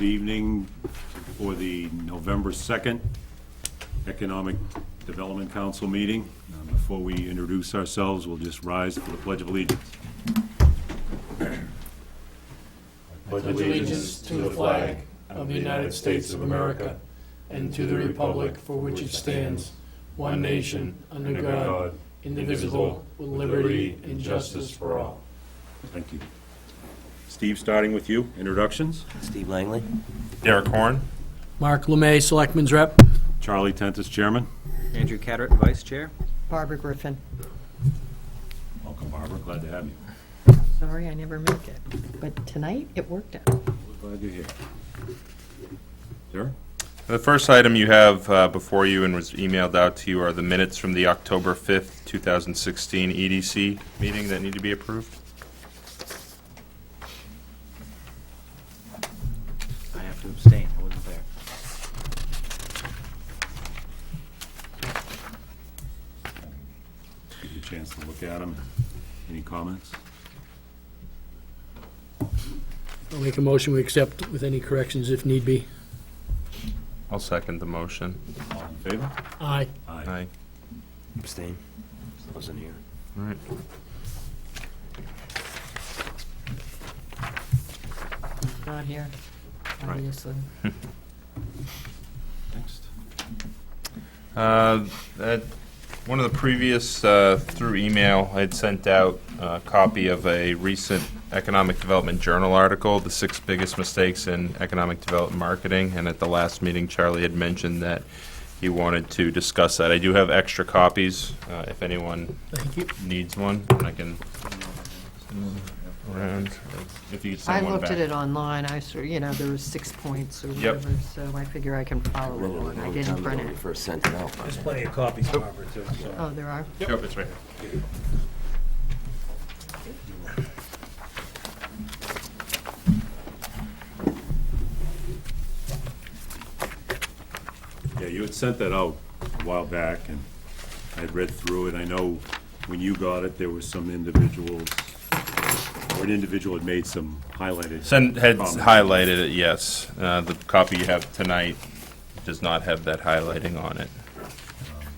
Good evening for the November 2nd Economic Development Council meeting. Before we introduce ourselves, we'll just rise for the Pledge of Allegiance. Pledge allegiance to the flag of the United States of America and to the republic for which it stands, one nation, under God, indivisible, with liberty and justice for all. Thank you. Steve, starting with you, introductions. Steve Langley. Derek Horn. Mark Lemay, Selectman's Rep. Charlie Tentis, Chairman. Andrew Cattert, Vice Chair. Barbara Griffin. Welcome, Barbara. Glad to have you. Sorry I never make it, but tonight it worked out. We're glad you're here. Derek? The first item you have before you and was emailed out to you are the minutes from the October 5th, 2016 EDC meeting that need to be approved. I have to abstain, I wasn't there. Give you a chance to look at them. Any comments? I'll make a motion we accept with any corrections if need be. I'll second the motion. All in favor? Aye. Aye. Abstain. Wasn't here. All right. Not here, Right. obviously. Next. That one of the previous, through email, I'd sent out a copy of a recent Economic Development Journal article, The 6 Biggest Mistakes in Economic Development Marketing, and at the last meeting, Charlie had mentioned that he wanted to discuss that. I do have extra copies, if anyone Thank you. needs one, and I can send them around, or if you could I send one looked back. at it online, I saw, there was 6 points or Yep. whatever, so I figure I can follow it on. I didn't print it. First sent it out. There's plenty of copies, Barbara, too. Oh, there are? Yep, it's right here. Yeah, you had sent that out a while back, and I had read through it. I know when you got it, there was some individuals, or an individual had made some highlighted. Had comments. highlighted it, yes. The copy you have tonight does not have that highlighting on it.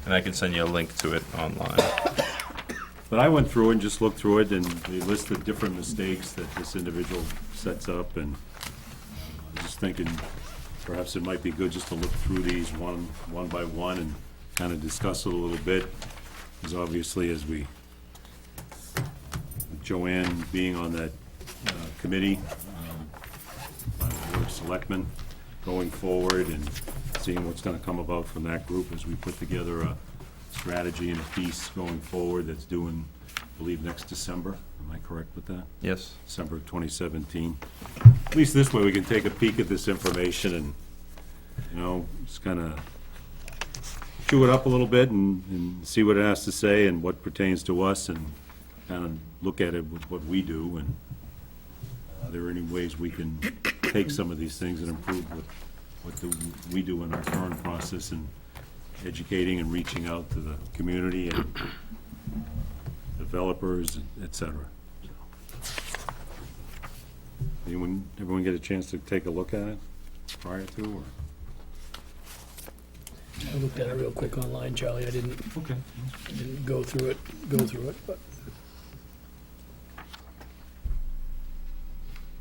And I can send you a link to it online. But I went through and just looked through it, and they listed different mistakes that this individual sets up, and I was just thinking perhaps it might be good just to look through these one by one and kind of discuss it a little bit, because obviously as we, with Joanne being on that committee, by the Board of Selectmen, going forward and seeing what's gonna come about from that group as we put together a strategy and a piece going forward that's due in, I believe, next December. Am I correct with that? Yes. December of 2017. At least this way, we can take a peek at this information and, just kind of chew it up a little bit and see what it has to say and what pertains to us, and kind of look at it with what we do, and are there any ways we can take some of these things and improve what we do in our current process in educating and reaching out to the community and developers, et cetera. Everyone get a chance to take a look at it prior to, or? I looked at it real quick online, Charlie. I didn't go through it, but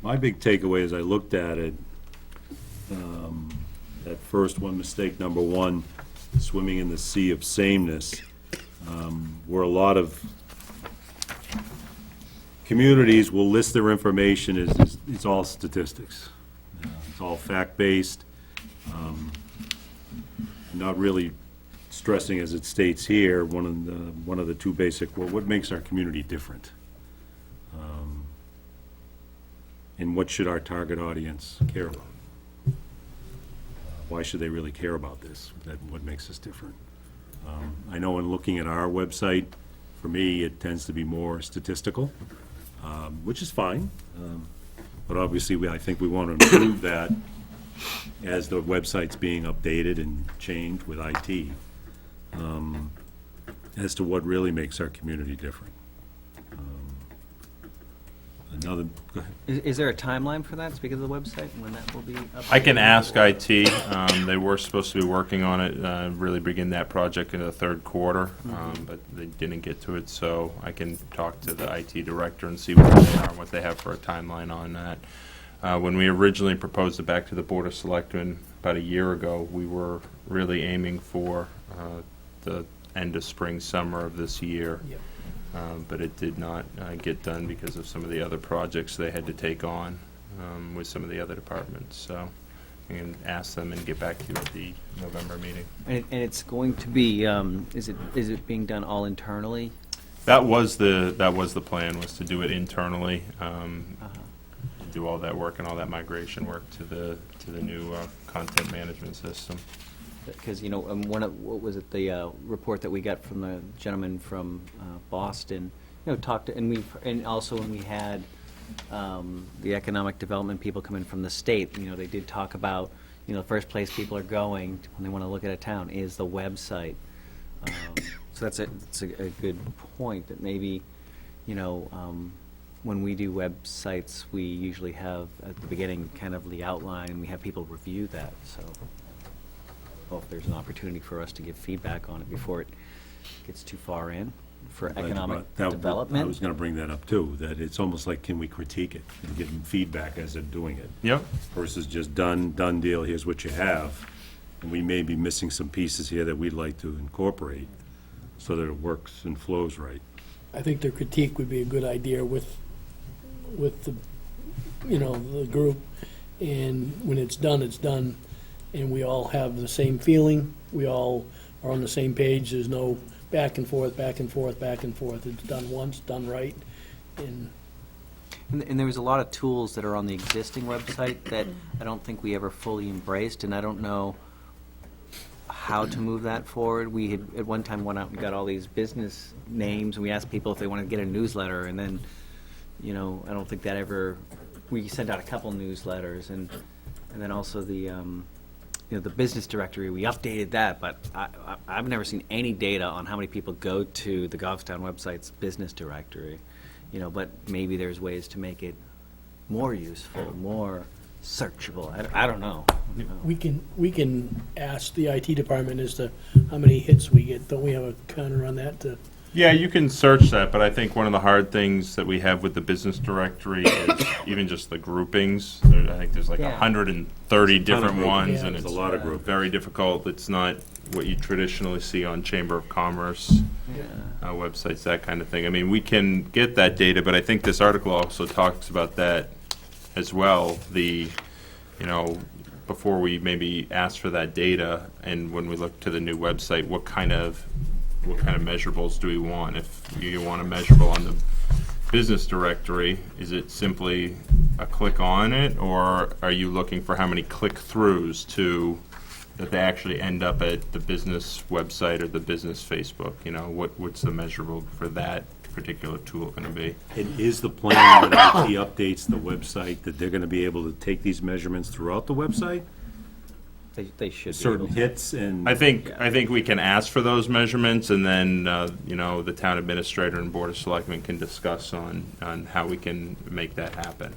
My big takeaway as I looked at it, that first one, mistake number one, swimming in the sea of sameness, where a lot of communities will list their information as it's all statistics. It's all fact-based, not really stressing, as it states here, one of the two basic, well, what makes our community different? And what should our target audience care about? Why should they really care about this? What makes us different? I know in looking at our website, for me, it tends to be more statistical, which is fine. But obviously, I think we want to improve that as the website's being updated and changed with IT, as to what really makes our community different. another, go ahead. Is there a timeline for that, speaking of the website, when that will be up? I can ask IT. They were supposed to be working on it, really begin that project in the third quarter, but they didn't get to it, so I can talk to the IT director and see where they are and what they have for a timeline on that. When we originally proposed it back to the Board of Selectmen about a year ago, we were really aiming for the end of spring, summer of this year. Yep. But it did not get done because of some of the other projects they had to take on with some of the other departments. So I can ask them and get back to you at the November meeting. And it's going to be, is it being done all internally? That was the plan, was to do it internally, do all that work and all that migration work to the new content management system. Because, what was it, the report that we got from the gentleman from Boston, talked, and also when we had the economic development people come in from the state, they did talk about, the first place people are going when they want to look at a town is the website. So that's a good point, that maybe, when we do websites, we usually have, at the beginning, kind of the outline, and we have people review that, so. Well, if there's an opportunity for us to give feedback on it before it gets too far in for economic I development. was gonna bring that up too, that it's almost like, can we critique it and give them feedback as they're doing it? Yep. Versus just done deal, here's what you have. And we may be missing some pieces here that we'd like to incorporate so that it works and flows right. I think the critique would be a good idea with the, the group. And when it's done, and we all have the same feeling. We all are on the same page. There's no back and forth, back and forth, back and forth. It's done once, done right. And And there was a lot of tools that are on the existing website that I don't think we ever fully embraced, and I don't know how to move that forward. We had, at one time, went out and got all these business names, and we asked people if they wanted to get a newsletter, and then, I don't think that ever, we sent out a couple newsletters, and then also the, the business directory, we updated that, but I've never seen any data on how many people go to the Goffstown website's business directory, but maybe there's ways to make it more useful, more searchable. I don't know. we can ask the IT department as to how many hits we get. Don't we have a counter on that? Yeah, you can search that, but I think one of the hard things that we have with the business directory is even just the groupings. I think there's like Yeah. 130 different groupings. ones, Yeah. and There's it's a lot of groups. very difficult. It's not what you traditionally see on Chamber of Commerce websites, that kind of thing. I mean, we can get that data, but I think this article also talks about that as well. Before we maybe ask for that data, and when we look to the new website, what kind of measurables do we want? If you want a measurable on the business directory, is it simply a click on it, or are you looking for how many click-throughs that they actually end up at the business website or the business Facebook? What's the measurable for that particular tool going to be? And is the plan when IT updates the website that they're gonna be able to take these measurements throughout the website? They should be Certain able to. hits and. I think we can ask for those measurements, and then, the town administrator and Board of Selectmen can discuss on how we can make that happen.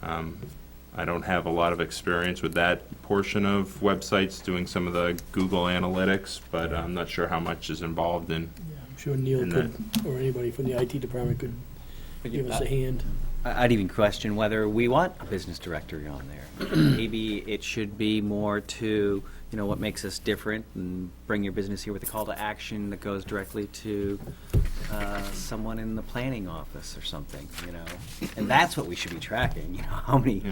I don't have a lot of experience with that portion of websites, doing some of the Google Analytics, but I'm not sure how much is involved in. I'm sure Neil And could, or anybody from the IT department could give us a hand. I'd even question whether we want a business directory on there. Maybe it should be more to, what makes us different, and bring your business here with a call to action that goes directly to someone in the planning office or something, And that's what we should be tracking, how many,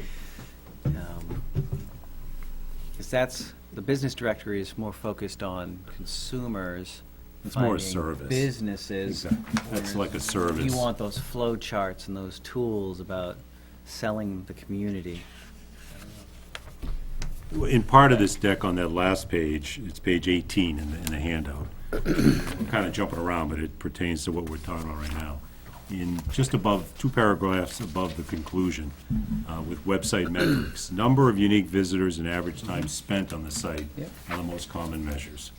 because the business directory is more focused on consumers. It's more a finding service. Businesses. Exactly. That's like a service. You want those flow charts and those tools about selling the community. In part of this deck on that last page, it's page 18 in the handout. I'm kind of jumping around, but it pertains to what we're talking about right now. In just above, 2 paragraphs above the conclusion, with website metrics, number of unique visitors and average time spent on the site Yep. are the most common measures.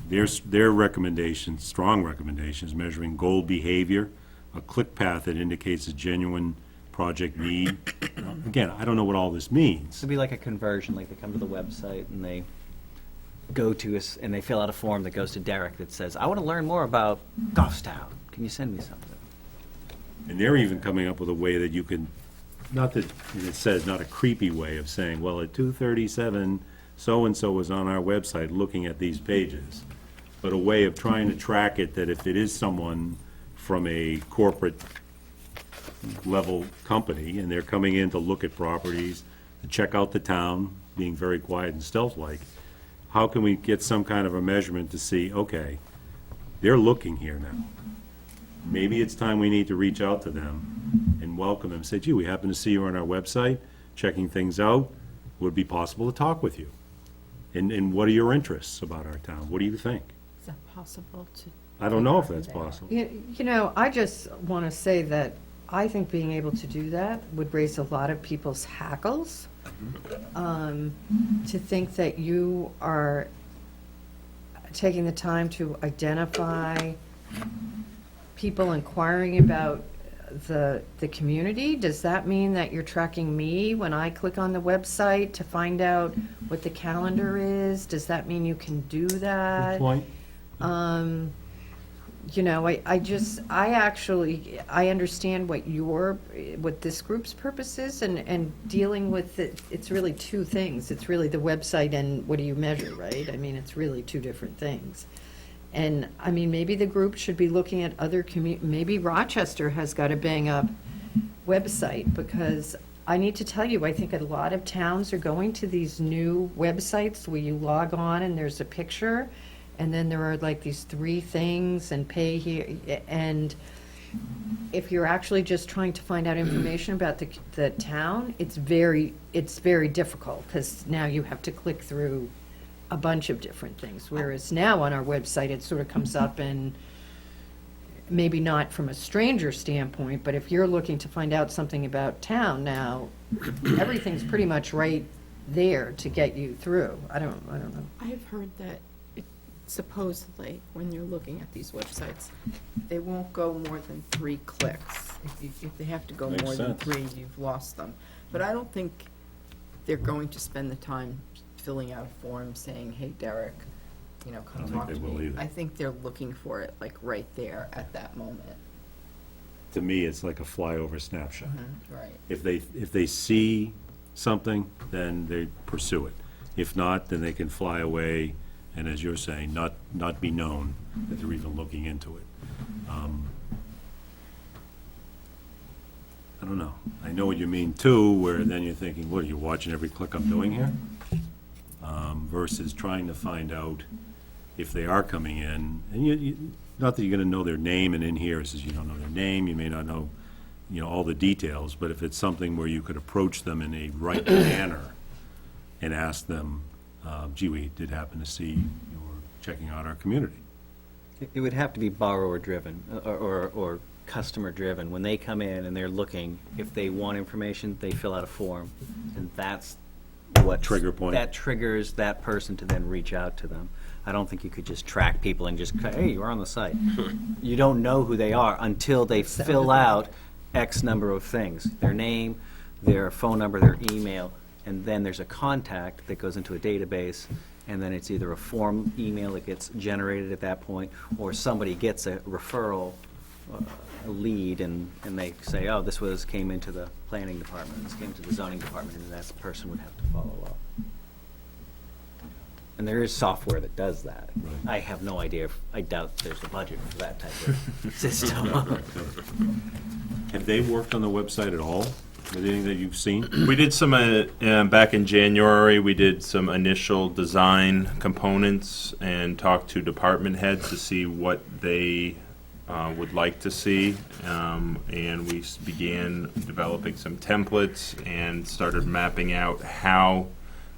Their recommendation, strong recommendation, is measuring goal behavior, a click path that indicates a genuine project need. Again, I don't know what all this means. It'd be like a conversion, like they come to the website and they go to us, and they fill out a form that goes to Derek that says, I want to learn more about Goffstown. Can you send me something? And they're even coming up with a way that you can, not that, and it says, not a creepy way of saying, well, at 2:37, so-and-so was on our website looking at these pages, but a way of trying to track it, that if it is someone from a corporate level company, and they're coming in to look at properties, to check out the town, being very quiet and stealth-like, how can we get some kind of a measurement to see, okay, they're looking here now. Maybe it's time we need to reach out to them and welcome them, say, gee, we happen to see you on our website, checking things out, would it be possible to talk with you? And what are your interests about our town? What do you think? Is that possible to? I don't know if that's possible. You know, I just want to say that I think being able to do that would raise a lot of people's hackles. To think that you are taking the time to identify people inquiring about the community, does that mean that you're tracking me when I click on the website to find out what the calendar is? Does that mean you can do Good that? point. You know, I understand what this group's purpose is, and dealing with it, it's really two things. It's really the website and what do you measure, right? I mean, it's really two different things. And, I mean, maybe the group should be looking at other maybe Rochester has got a bang-up website, because I need to tell you, I think a lot of towns are going to these new websites where you log on and there's a picture, and then there are like these 3 things and pay here, and if you're actually just trying to find out information about the town, it's very difficult, because now you have to click through a bunch of different things, whereas now on our website, it sort of comes up, and maybe not from a stranger standpoint, but if you're looking to find out something about town now, everything's pretty much right there to get you through. I don't know. I have heard that supposedly, when you're looking at these websites, they won't go more than 3 clicks. If they have to go Makes more than sense. 3, you've lost them. But I don't think they're going to spend the time filling out a form saying, hey, Derek, you know, I come don't think talk they to will me. either. I think they're looking for it, like, right there at that moment. To me, it's like a flyover snapshot. Right. If they see something, then they pursue it. If not, then they can fly away, and as you're saying, not be known that they're even looking into it. I don't know. I know what you mean too, where then you're thinking, what, are you watching every click I'm doing here? Versus trying to find out if they are coming in, and you, not that you're gonna know their name, and in here it says you don't know their name, you may not know, all the details, but if it's something where you could approach them in a right manner and ask them, gee, we did happen to see you were checking out our community. It would have to be borrower-driven, or customer-driven. When they come in and they're looking, if they want information, they fill out a form, and that's what. Trigger point. That triggers that person to then reach out to them. I don't think you could just track people and just, hey, you're on the site. You don't know who they are until they fill out X number of things, their name, their phone number, their email, and then there's a contact that goes into a database, and then it's either a form email that gets generated at that point, or somebody gets a referral, a lead, and they say, oh, this came into the planning department, this came to the zoning department, and that person would have to follow up. And there is software that does that. Right. I have no idea, I doubt there's a budget for that type of system. Have they worked on the website at all? Anything that you've seen? We did some, back in January, we did some initial design components and talked to department heads to see what they would like to see. And we began developing some templates and started mapping out how,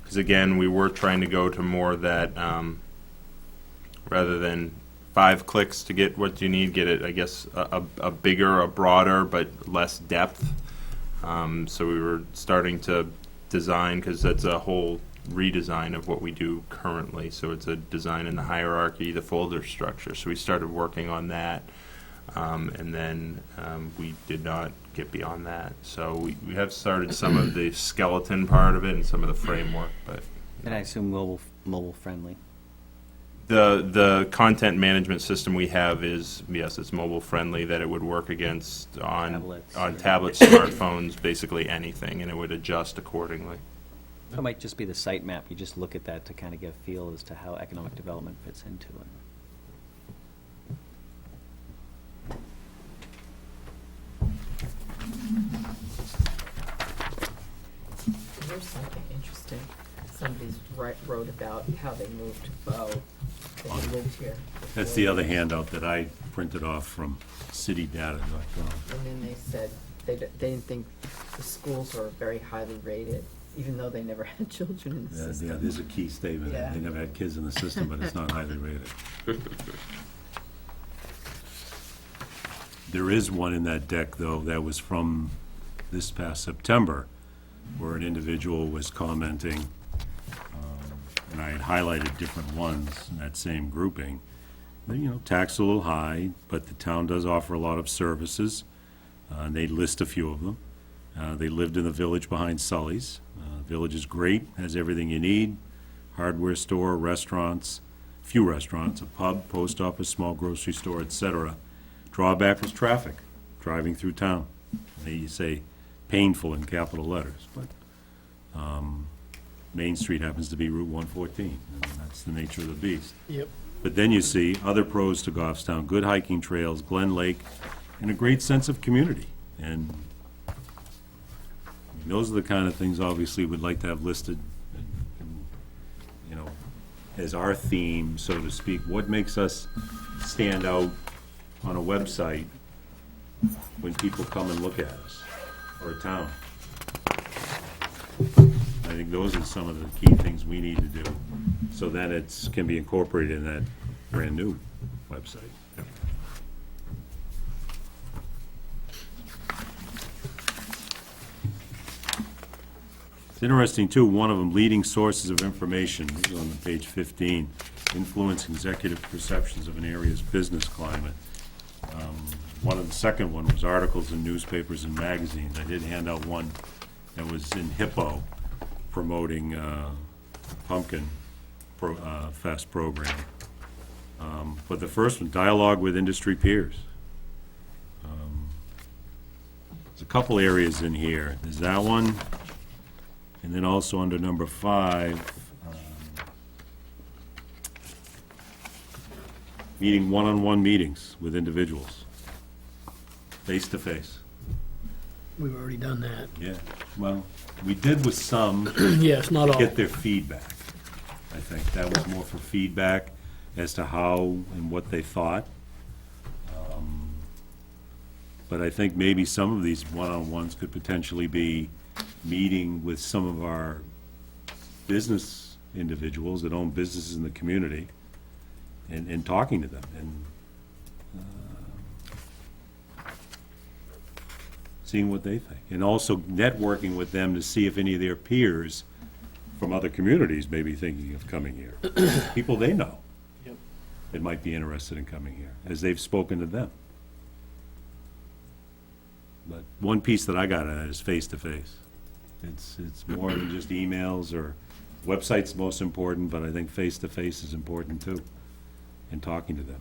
because again, we were trying to go to more that, rather than 5 clicks to get what you need, get it, I guess, a bigger, a broader, but less depth. So we were starting to design, because that's a whole redesign of what we do currently. So it's a design in the hierarchy, the folder structure. So we started working on that. And then we did not get beyond that. So we have started some of the skeleton part of it and some of the framework, but And I assume mobile friendly. the content management system we have is, yes, it's mobile friendly, that it would work against Tablets. on tablets, smartphones, basically anything, and it would adjust accordingly. It might just be the site map. You just look at that to kind of get a feel as to how economic development fits into it. Here's something interesting. Somebody's wrote about how they moved to Bow. They lived here. That's the other handout that I printed off from citydata.gov. And then they said they didn't think the schools were very highly rated, even though they never had children in the Yeah, system. there's a key statement. Yeah. They never had kids in the system, but it's not highly rated. There is one in that deck, though, that was from this past September, where an individual was commenting, and I had highlighted different ones in that same grouping. You know, tax a little high, but the town does offer a lot of services, and they list a few of them. They lived in the village behind Sully's. Village is great, has everything you need, hardware store, restaurants, few restaurants, a pub, post office, small grocery store, etc. Drawback was traffic, driving through town. They say painful in capital letters, but Main Street happens to be Route 114, and that's the nature of the beast. Yep. But then you see other pros to Goffstown, good hiking trails, Glen Lake, and a great sense of community. And those are the kind of things, obviously, we'd like to have listed, and, you know, as our theme, so to speak. What makes us stand out on a website when people come and look at us, or a town? I think those are some of the key things we need to do, so that it's, can be incorporated in that brand-new website. It's interesting, too, one of them, leading sources of information, this is on the page 15, influence executive perceptions of an area's business climate. One of the second one was articles in newspapers and magazines. I did hand out one that was in Hippo promoting Pumpkin Fest program. But the first one, dialogue with industry peers. There's a couple areas in here. There's that one, and then also under number 5, meeting one-on-one meetings with individuals, face-to-face. We've already done that. Yeah, well, we did with some, Yes, not all. get their feedback. I think that was more for feedback as to how and what they thought. But I think maybe some of these one-on-ones could potentially be meeting with some of our business individuals that own businesses in the community and talking to them and seeing what they think. And also networking with them to see if any of their peers from other communities may be thinking of coming here. People they know Yep. that might be interested in coming here, as they've spoken to them. But one piece that I got out of that is face-to-face. It's more than just emails, or website's most important, but I think face-to-face is important too, in talking to them.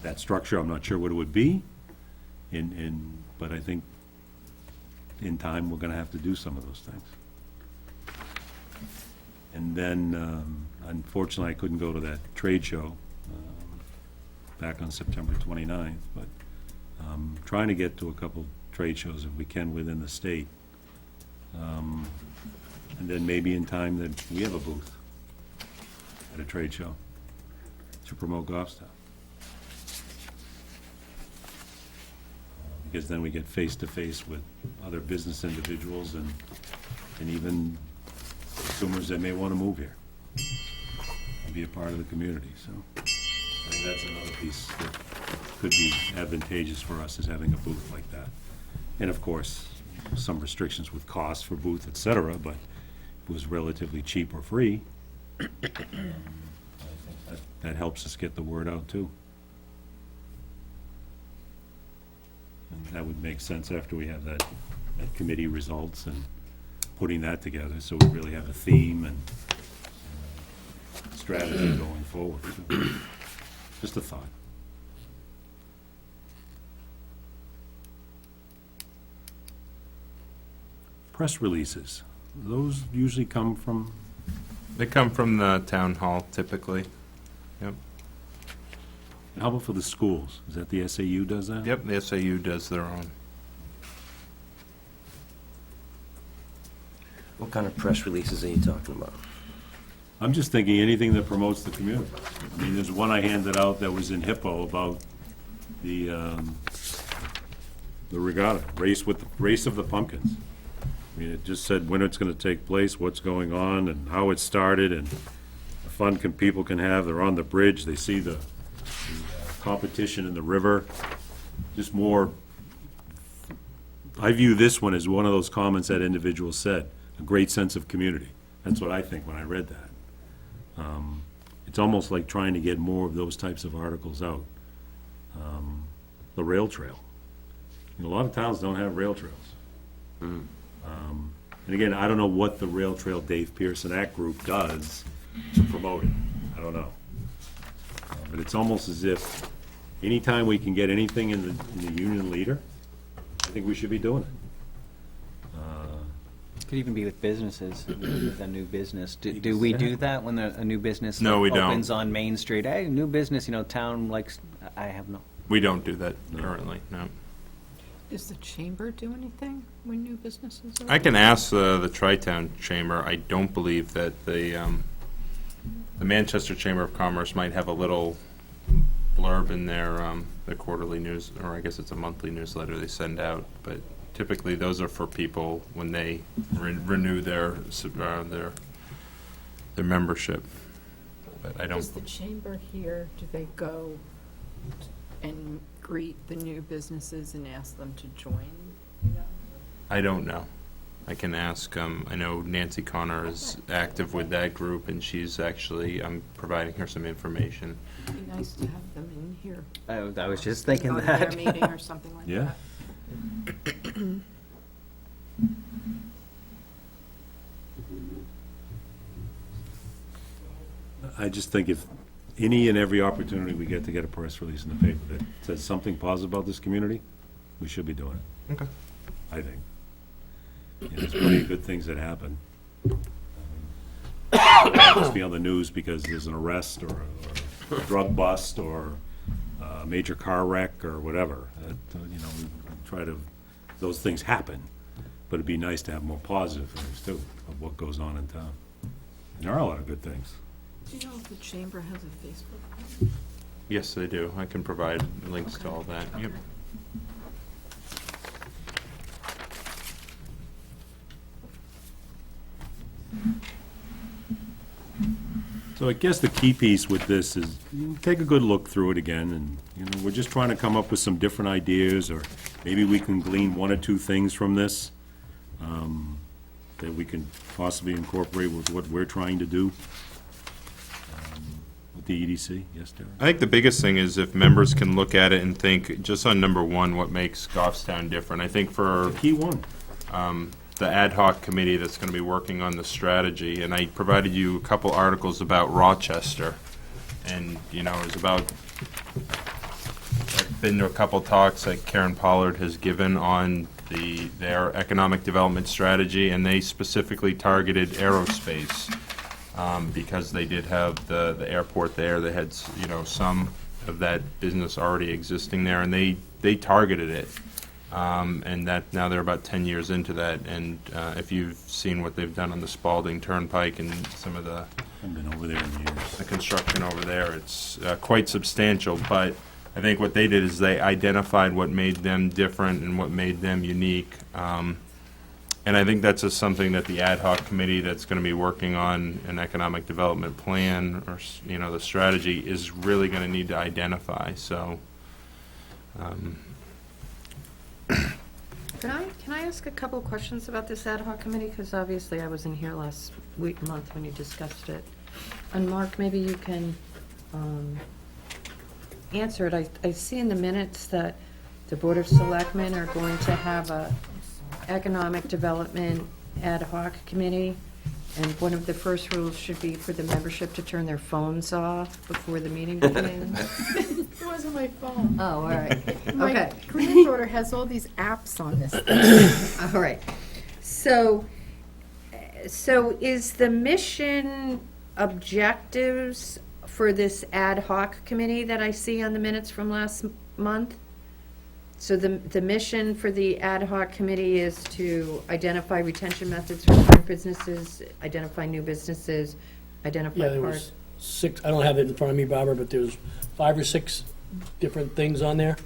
That structure, I'm not sure what it would be, but I think in time, we're gonna have to do some of those things. And then, unfortunately, I couldn't go to that trade show back on September 29th, but trying to get to a couple trade shows if we can within the state. And then maybe in time that we have a booth at a trade show to promote Goffstown. Because then we get face-to-face with other business individuals and even consumers that may want to move here and be a part of the community, so I think that's another piece that could be advantageous for us, is having a booth like that. And of course, some restrictions with costs for booth, et cetera, but if it was relatively cheap or free, I think that helps us get the word out too. And that would make sense after we have that committee results and putting that together, so we really have a theme and strategy going forward. Just a thought. Press releases, those usually come from, They come from the town hall typically. Yep. how about for the schools? Is that the SAU does that? Yep, the SAU does their own. What kind of press releases are you talking about? I'm just thinking anything that promotes the community. I mean, there's one I handed out that was in Hippo about the regatta, race of the pumpkins. I mean, it just said when it's gonna take place, what's going on, and how it started, and the fun people can have. They're on the bridge, they see the competition in the river. Just more, I view this one as one of those comments that individual said, a great sense of community. That's what I think when I read that. It's almost like trying to get more of those types of articles out. The rail trail. You know, a lot of towns don't have rail trails. And again, I don't know what the rail trail Dave Pearson Act Group does to promote it. I don't know. But it's almost as if anytime we can get anything in the union leader, I think we should be doing it. Could even be with businesses, with a new business. Do we do that when a new business No, we don't. opens on Main Street? Hey, new business, town likes, I have no. We don't do that currently, no. Does the chamber do anything when new businesses are? I can ask the Tri-Town Chamber. I don't believe that the Manchester Chamber of Commerce might have a little blurb in their quarterly news, or I guess it's a monthly newsletter they send out, but typically those are for people when they renew their membership. But I Does don't, the chamber here, do they go and greet the new businesses and ask them to join? I don't know. I can ask, I know Nancy Connor is active with that group, and she's actually, I'm providing her some information. It'd be nice to have them in here. I was just thinking Go to their that. meeting or something like Yeah. that. I just think if any and every opportunity we get to get a press release in the paper that says something positive about this community, we should be doing it. Okay. I think. There's plenty of good things that happen. Just be on the news because there's an arrest or a drug bust or a major car wreck or whatever. We try to, those things happen, but it'd be nice to have more positive things too of what goes on in town. And there are a lot of good things. Do you know if the chamber has a Facebook page? Yes, they do. I can provide links to all that. Yep. So I guess the key piece with this is, take a good look through it again, and, we're just trying to come up with some different ideas, or maybe we can glean one or two things from this, that we can possibly incorporate with what we're trying to do, with the EDC. Yes, Derek? I think the biggest thing is if members can look at it and think, just on number one, what makes Goffstown different. I think for Key one. the ad hoc committee that's going to be working on the strategy, and I provided you a couple articles about Rochester, and, it was about, I've been to a couple talks that Karen Pollard has given on their economic development strategy, and they specifically targeted aerospace, because they did have the airport there. They had, some of that business already existing there, and they targeted it. And that, now they're about 10 years into that, and if you've seen what they've done on the Spalding Turnpike and some of the I've been over there in years. construction over there, it's quite substantial, but I think what they did is they identified what made them different and what made them unique. And I think that's just something that the ad hoc committee that's going to be working on an economic development plan, or, the strategy, is really going to need to identify, so. Can I ask a couple of questions about this ad hoc committee? Because obviously I wasn't here last month when you discussed it. And Mark, maybe you can answer it. I see in the minutes that the Board of Selectmen are going to have a Economic Development Ad Hoc Committee, and one of the first rules should be for the membership to turn their phones off before the meeting begins. It wasn't my phone. Oh, all right. My Okay. granddaughter has all these apps on this thing. All right. So is the mission objectives for this ad hoc committee that I see on the minutes from last month? So the mission for the ad hoc committee is to identify retention methods for current businesses, identify new businesses, Yeah, identify there part. was 6, I don't have it in front of me, Barbara, but there's 5 or 6 different things on there.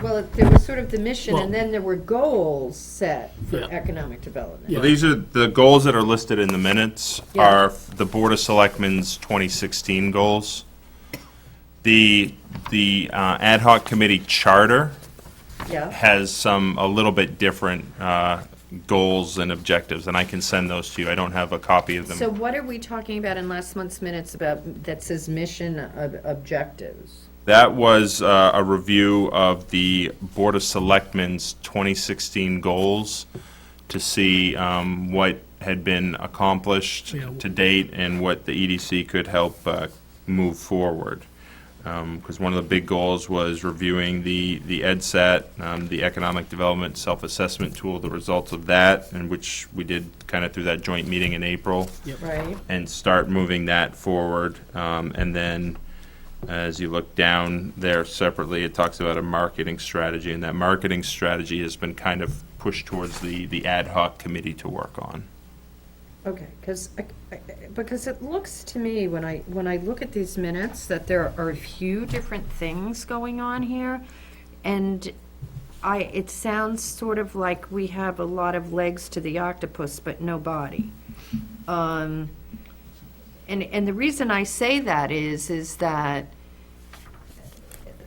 Well, there was sort of the mission, Well- and then there were goals set for Yeah. economic development. Yeah. Well, these are, the goals that are listed in the minutes Yeah. are the Board of Selectmen's 2016 goals. The ad hoc committee charter Yeah. has some, a little bit different goals and objectives, and I can send those to you. I don't have a copy of them. So what are we talking about in last month's minutes about, that says mission objectives? That was a review of the Board of Selectmen's 2016 goals to see what had been accomplished Yeah. to date and what the EDC could help move forward. Because one of the big goals was reviewing the EDSAT, the Economic Development Self-Assessment Tool, the results of that, and which we did kind of through that joint meeting in April, Right? and start moving that forward. And then, as you look down there separately, it talks about a marketing strategy, and that marketing strategy has been kind of pushed towards the ad hoc committee to work on. Okay, because it looks to me, when I look at these minutes, that there are a few different things going on here, and it sounds sort of like we have a lot of legs to the octopus, but no body. And the reason I say that is that,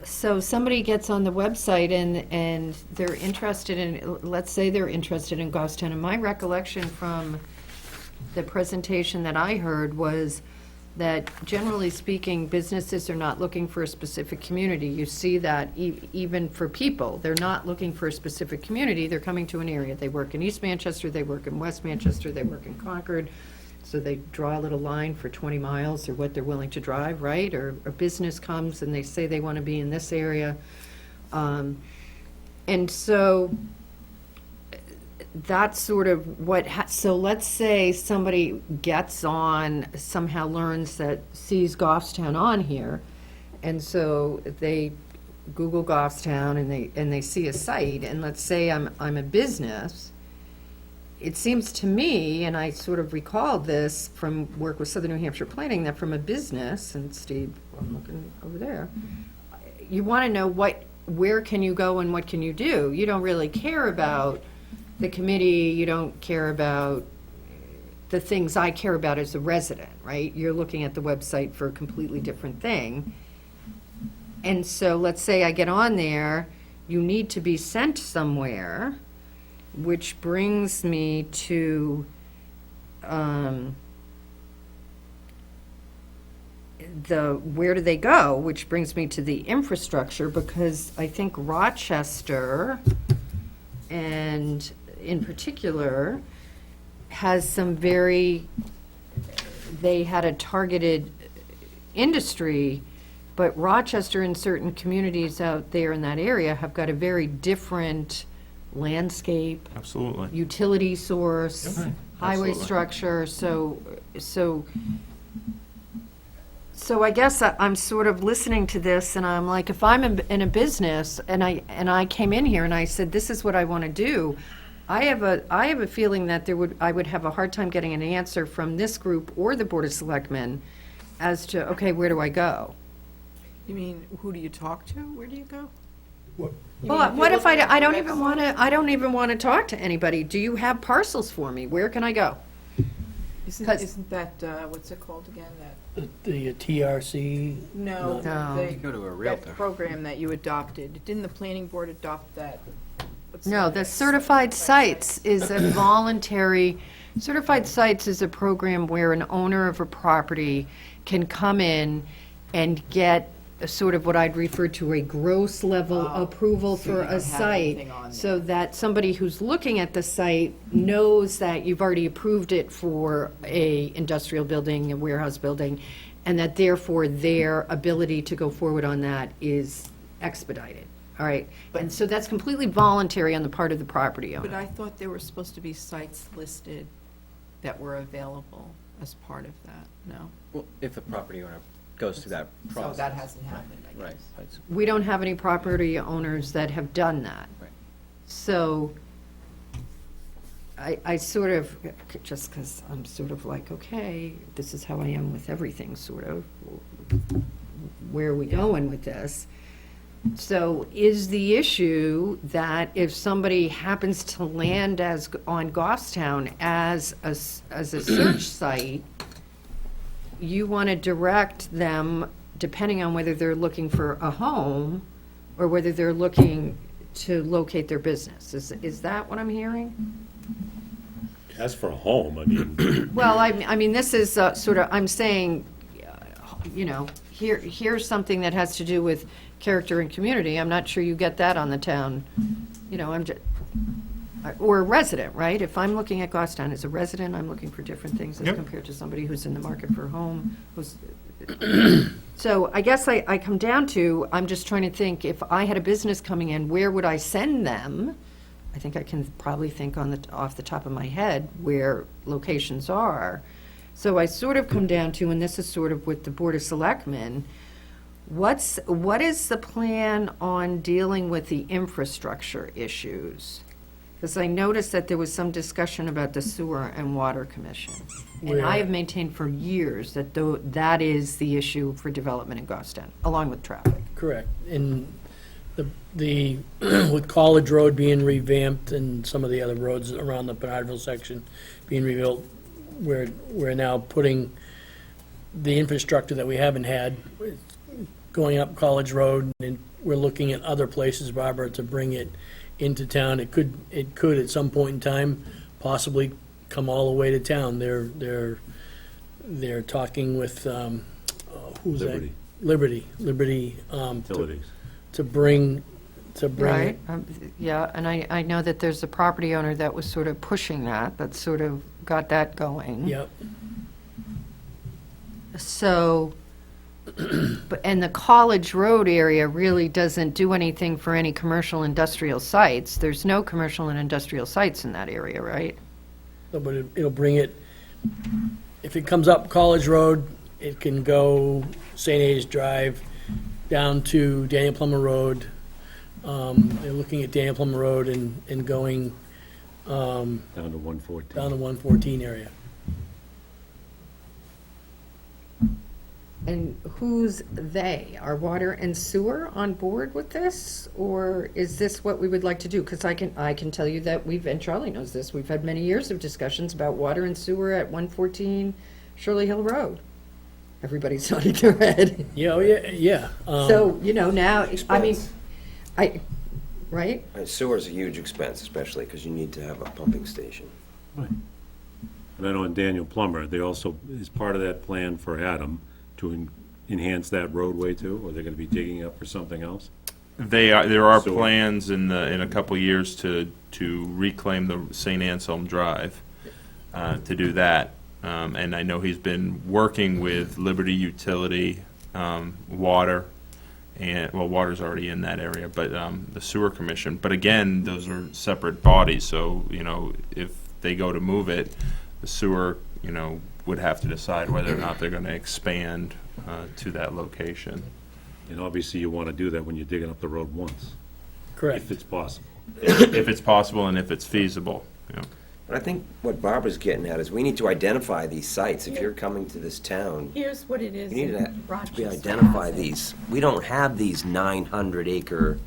so somebody gets on the website and they're interested in, let's say they're interested in Goffstown, and my recollection from the presentation that I heard was that, generally speaking, businesses are not looking for a specific community. You see that even for people, they're not looking for a specific community, they're coming to an area. They work in East Manchester, they work in West Manchester, they work in Concord, so they draw a little line for 20 miles or what they're willing to drive, right? Or a business comes and they say they want to be in this area. And so that's sort of what, so let's say somebody gets on, somehow learns that, sees Goffstown on here, and so they Google Goffstown and they see a site, and let's say I'm a business. It seems to me, and I sort of recalled this from work with Southern New Hampshire Planning, that from a business, and Steve, I'm looking over there, you want to know where can you go and what can you do. You don't really care about the committee, you don't care about the things I care about as a resident, right? You're looking at the website for a completely different thing. And so let's say I get on there, you need to be sent somewhere, which brings me to where do they go, which brings me to the infrastructure, because I think Rochester, and in particular, has some they had a targeted industry, but Rochester and certain communities out there in that area have got a very different landscape, Absolutely. utility source, highway Absolutely. structure, so I guess I'm sort of listening to this, and I'm like, if I'm in a business, and I came in here and I said, this is what I want to do, I have a feeling that I would have a hard time getting an answer from this group or the Board of Selectmen as to, okay, where do I go? You mean, who do you talk to? Where do you go? What- You Well, mean what if looking at I the don't even website? want to, I don't even want to talk to anybody? Do you have parcels for me? Where can I go? 'Cause- Isn't that, what's it called again, that? The TRC, No. No. the- Go to a That Realtor. program that you adopted, didn't the planning board adopt that? What's No, that? the Certified Sites is a voluntary, Certified Sites is a program where an owner of a property can come in and get sort of what I'd refer to a gross level Oh, approval so for you don't a have site, anything on so that somebody who's looking at the site knows that you've already approved it for a industrial building, a warehouse building, and that therefore their ability to go forward on that is expedited. All right, and so that's completely voluntary on the part of the property But owner. I thought there were supposed to be sites listed that were available as part of that, no? Well, if the property owner goes through that process. So that hasn't happened, I guess. Right. That's- We don't have any property owners that have done that. Right. So I sort of, just because I'm sort of like, okay, this is how I am with everything, sort of. Where are we going with this? So is the issue that if somebody happens to land on Goffstown as a search site, you want to direct them, depending on whether they're looking for a home or whether they're looking to locate their business? Is that what I'm hearing? As for a home, I mean, Well, I mean, this is sort of, I'm saying, you know, here's something that has to do with character and community. I'm not sure you get that on the town, you know, or a resident, right? If I'm looking at Goffstown as a resident, I'm looking for different things as Yep. compared to somebody who's in the market for a home, So I guess I come down to, I'm just trying to think, if I had a business coming in, where would I send them? I think I can probably think off the top of my head where locations are. So I sort of come down to, and this is sort of with the Board of Selectmen, what is the plan on dealing with the infrastructure issues? Because I noticed that there was some discussion about the Sewer and Water Commission. And I have maintained for years that that is the issue for development in Goffstown, along with traffic. Correct. And the with College Road being revamped and some of the other roads around the Bernardville section being rebuilt, we're now putting the infrastructure that we haven't had, going up College Road, and we're looking at other places, Barbara, to bring it into town. It could at some point in time possibly come all the way to town. They're talking with, who's that? Liberty, Liberty, utilities. to bring Right, it. yeah, and I know that there's a property owner that was sort of pushing that sort of got that going. Yep, So, and the College Road area really doesn't do anything for any commercial industrial sites. There's no commercial and industrial sites in that area, right? but it'll bring it, if it comes up College Road, it can go St. A's Drive down to Daniel Plummer Road. They're looking at Daniel Plummer Road and going Down to 114. down the 114 area. And who's they? Are Water and Sewer on board with this? Or is this what we would like to do? Because I can tell you that and Charlie knows this, we've had many years of discussions about Water and Sewer at 114 Shirley Hill Road. Everybody's nodding their head. Yeah, oh, yeah. So, you know, now, I mean, right? Sewer's a huge expense, especially because you need to have a pumping station. Right. And I know in Daniel Plummer, they also, is part of that plan for Adam to enhance that roadway too, or they're gonna be digging up for something else? There are So- plans in a couple of years to reclaim the St. Anselm Drive, to do that. And I know he's been working with Liberty Utility, Water, and, well, water's already in that area, but the Sewer Commission. But again, those are separate bodies, so, you know, if they go to move it, the sewer, you know, would have to decide whether or not they're gonna expand to that location. And obviously you wanna do that when you're digging up the road once, Correct. if it's possible. If it's possible and if it's feasible, you know. But I think what Barbara's getting at is we need to identify these sites. If you're coming to this town, Here's what it is you need in to Rochester. identify these. We don't have these 900-acre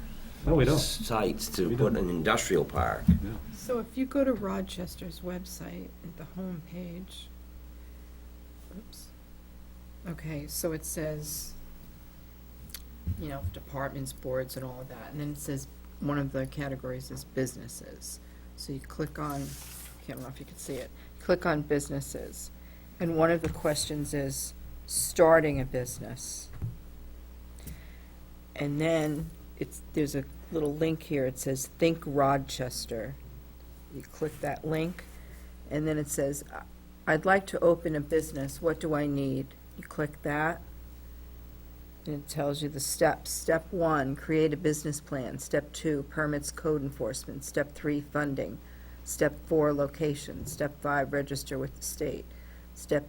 No, we don't. sites to We put don't. an industrial park. So if you go to Rochester's website at the home page, oops. Okay, so it says, you know, departments, boards, and all of that, and then it says one of the categories is businesses. So you click on, I don't know if you can see it, click on businesses, and one of the questions is starting a business. And then there's a little link here, it says Think Rochester. You click that link, and then it says, I'd like to open a business, what do I need? You click that, and it tells you the steps. Step 1, create a business plan. Step 2, permits, code enforcement. Step 3, funding. Step 4, location. Step 5, register with the state. Step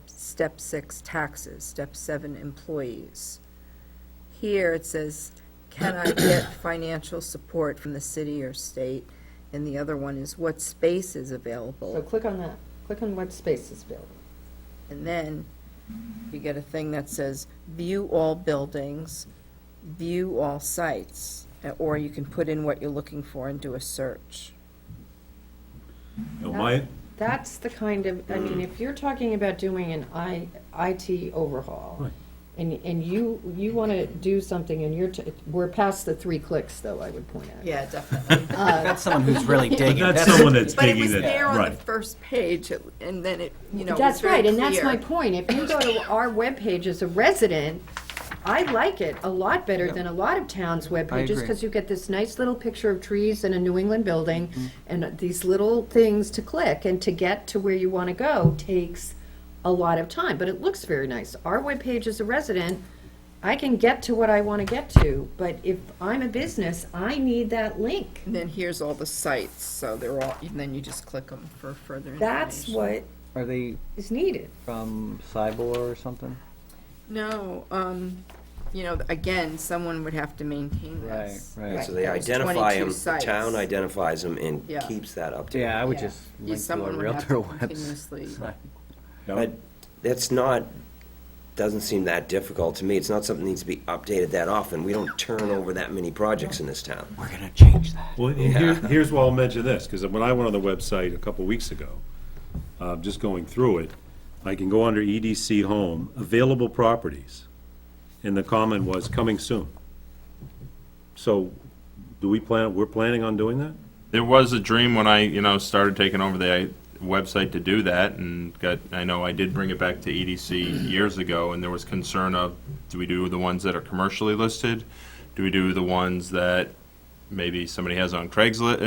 6, taxes. Step 7, employees. Here it says, can I get financial support from the city or state? And the other one is, what space is So available? click on that, click on what space is available. And then you get a thing that says, view all buildings, view all sites, or you can put in what you're looking for and do a search. You know, my, That's the kind of, I mean, if you're talking about doing an IT overhaul, Right. and you want to do something, and we're past the 3 clicks, though, I would point out. Yeah, definitely. That's someone who's really digging. that's someone that's But it digging was that, there on the right. first page, and then it, you know, was That's very right, and that's clear. my point. If you go to our webpage as a resident, I like it a lot better than a lot of towns' web I pages, agree. because you get this nice little picture of trees and a New England building, and these little things to click, and to get to where you want to go takes a lot of time, but it looks very nice. Our webpage as a resident, I can get to what I want to get to, but if I'm a business, I need that link. And then here's all the sites, so they're all, and then you just click them for further information. That's what Are they is needed. from Cybor or something? No, you know, again, someone would have to maintain Right, this. right. So they There's identify 22 them, the sites. town identifies them and Yeah. keeps that updated. Yeah, I would Yeah. just Yeah, link to a someone would have Realtor to website. continuously- But that's not, doesn't seem that difficult to me. It's not something that needs to be updated that often. We don't turn over that many projects in this town. We're gonna change that. Well, and here's why I'll mention this, because when I went on the website a couple weeks ago, just going through it, I can go under EDC Home, available properties, and the comment was coming soon. So, we're planning on doing that? There was a dream when I, started taking over the website to do that, and I know I did bring it back to EDC years ago, and there was concern of, do we do the ones that are commercially listed? Do we do the ones that maybe somebody has on Craigslist,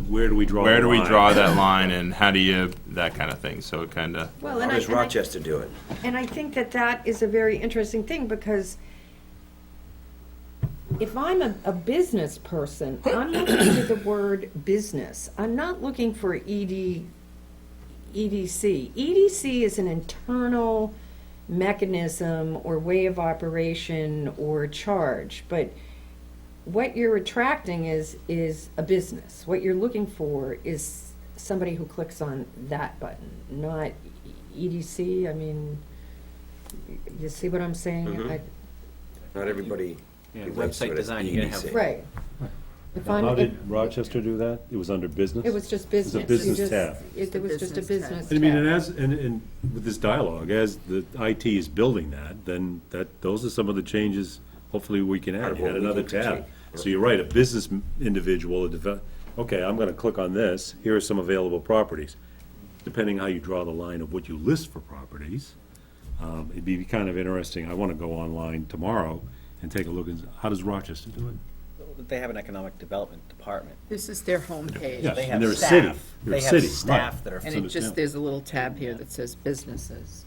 Where do we draw the where do we line? draw that line, and how do you, that kind of thing, so it kind of, Well, How does Rochester do it? And I think that that is a very interesting thing, because if I'm a business person, I'm looking for the word business. I'm not looking for EDC. EDC is an internal mechanism or way of operation or charge, but what you're attracting is a business. What you're looking for is somebody who clicks on that button, not EDC. I mean, you see what I'm saying? Mhm. Not everybody. Yeah, who links to website it as design, you're gonna have- EDC. Right. If I'm, How if- did Rochester do that? It was under business? it was just business. You business just- tab. It was just a Business tab. business And I mean, tab. and with this dialogue, as the IT is building that, then those are some of the changes, hopefully we can Part add. of You what add we another can tab. critique. So you're right, a business individual, okay, I'm gonna click on this, here are some available properties. Depending how you draw the line of what you list for properties, it'd be kind of interesting. I wanna go online tomorrow and take a look, and how does Rochester do it? They have an economic development department. This is their homepage. Yes, They and have they're a staff. city. They're a They have city, staff right. that are. And So it does just, town. there's a little tab here that says businesses.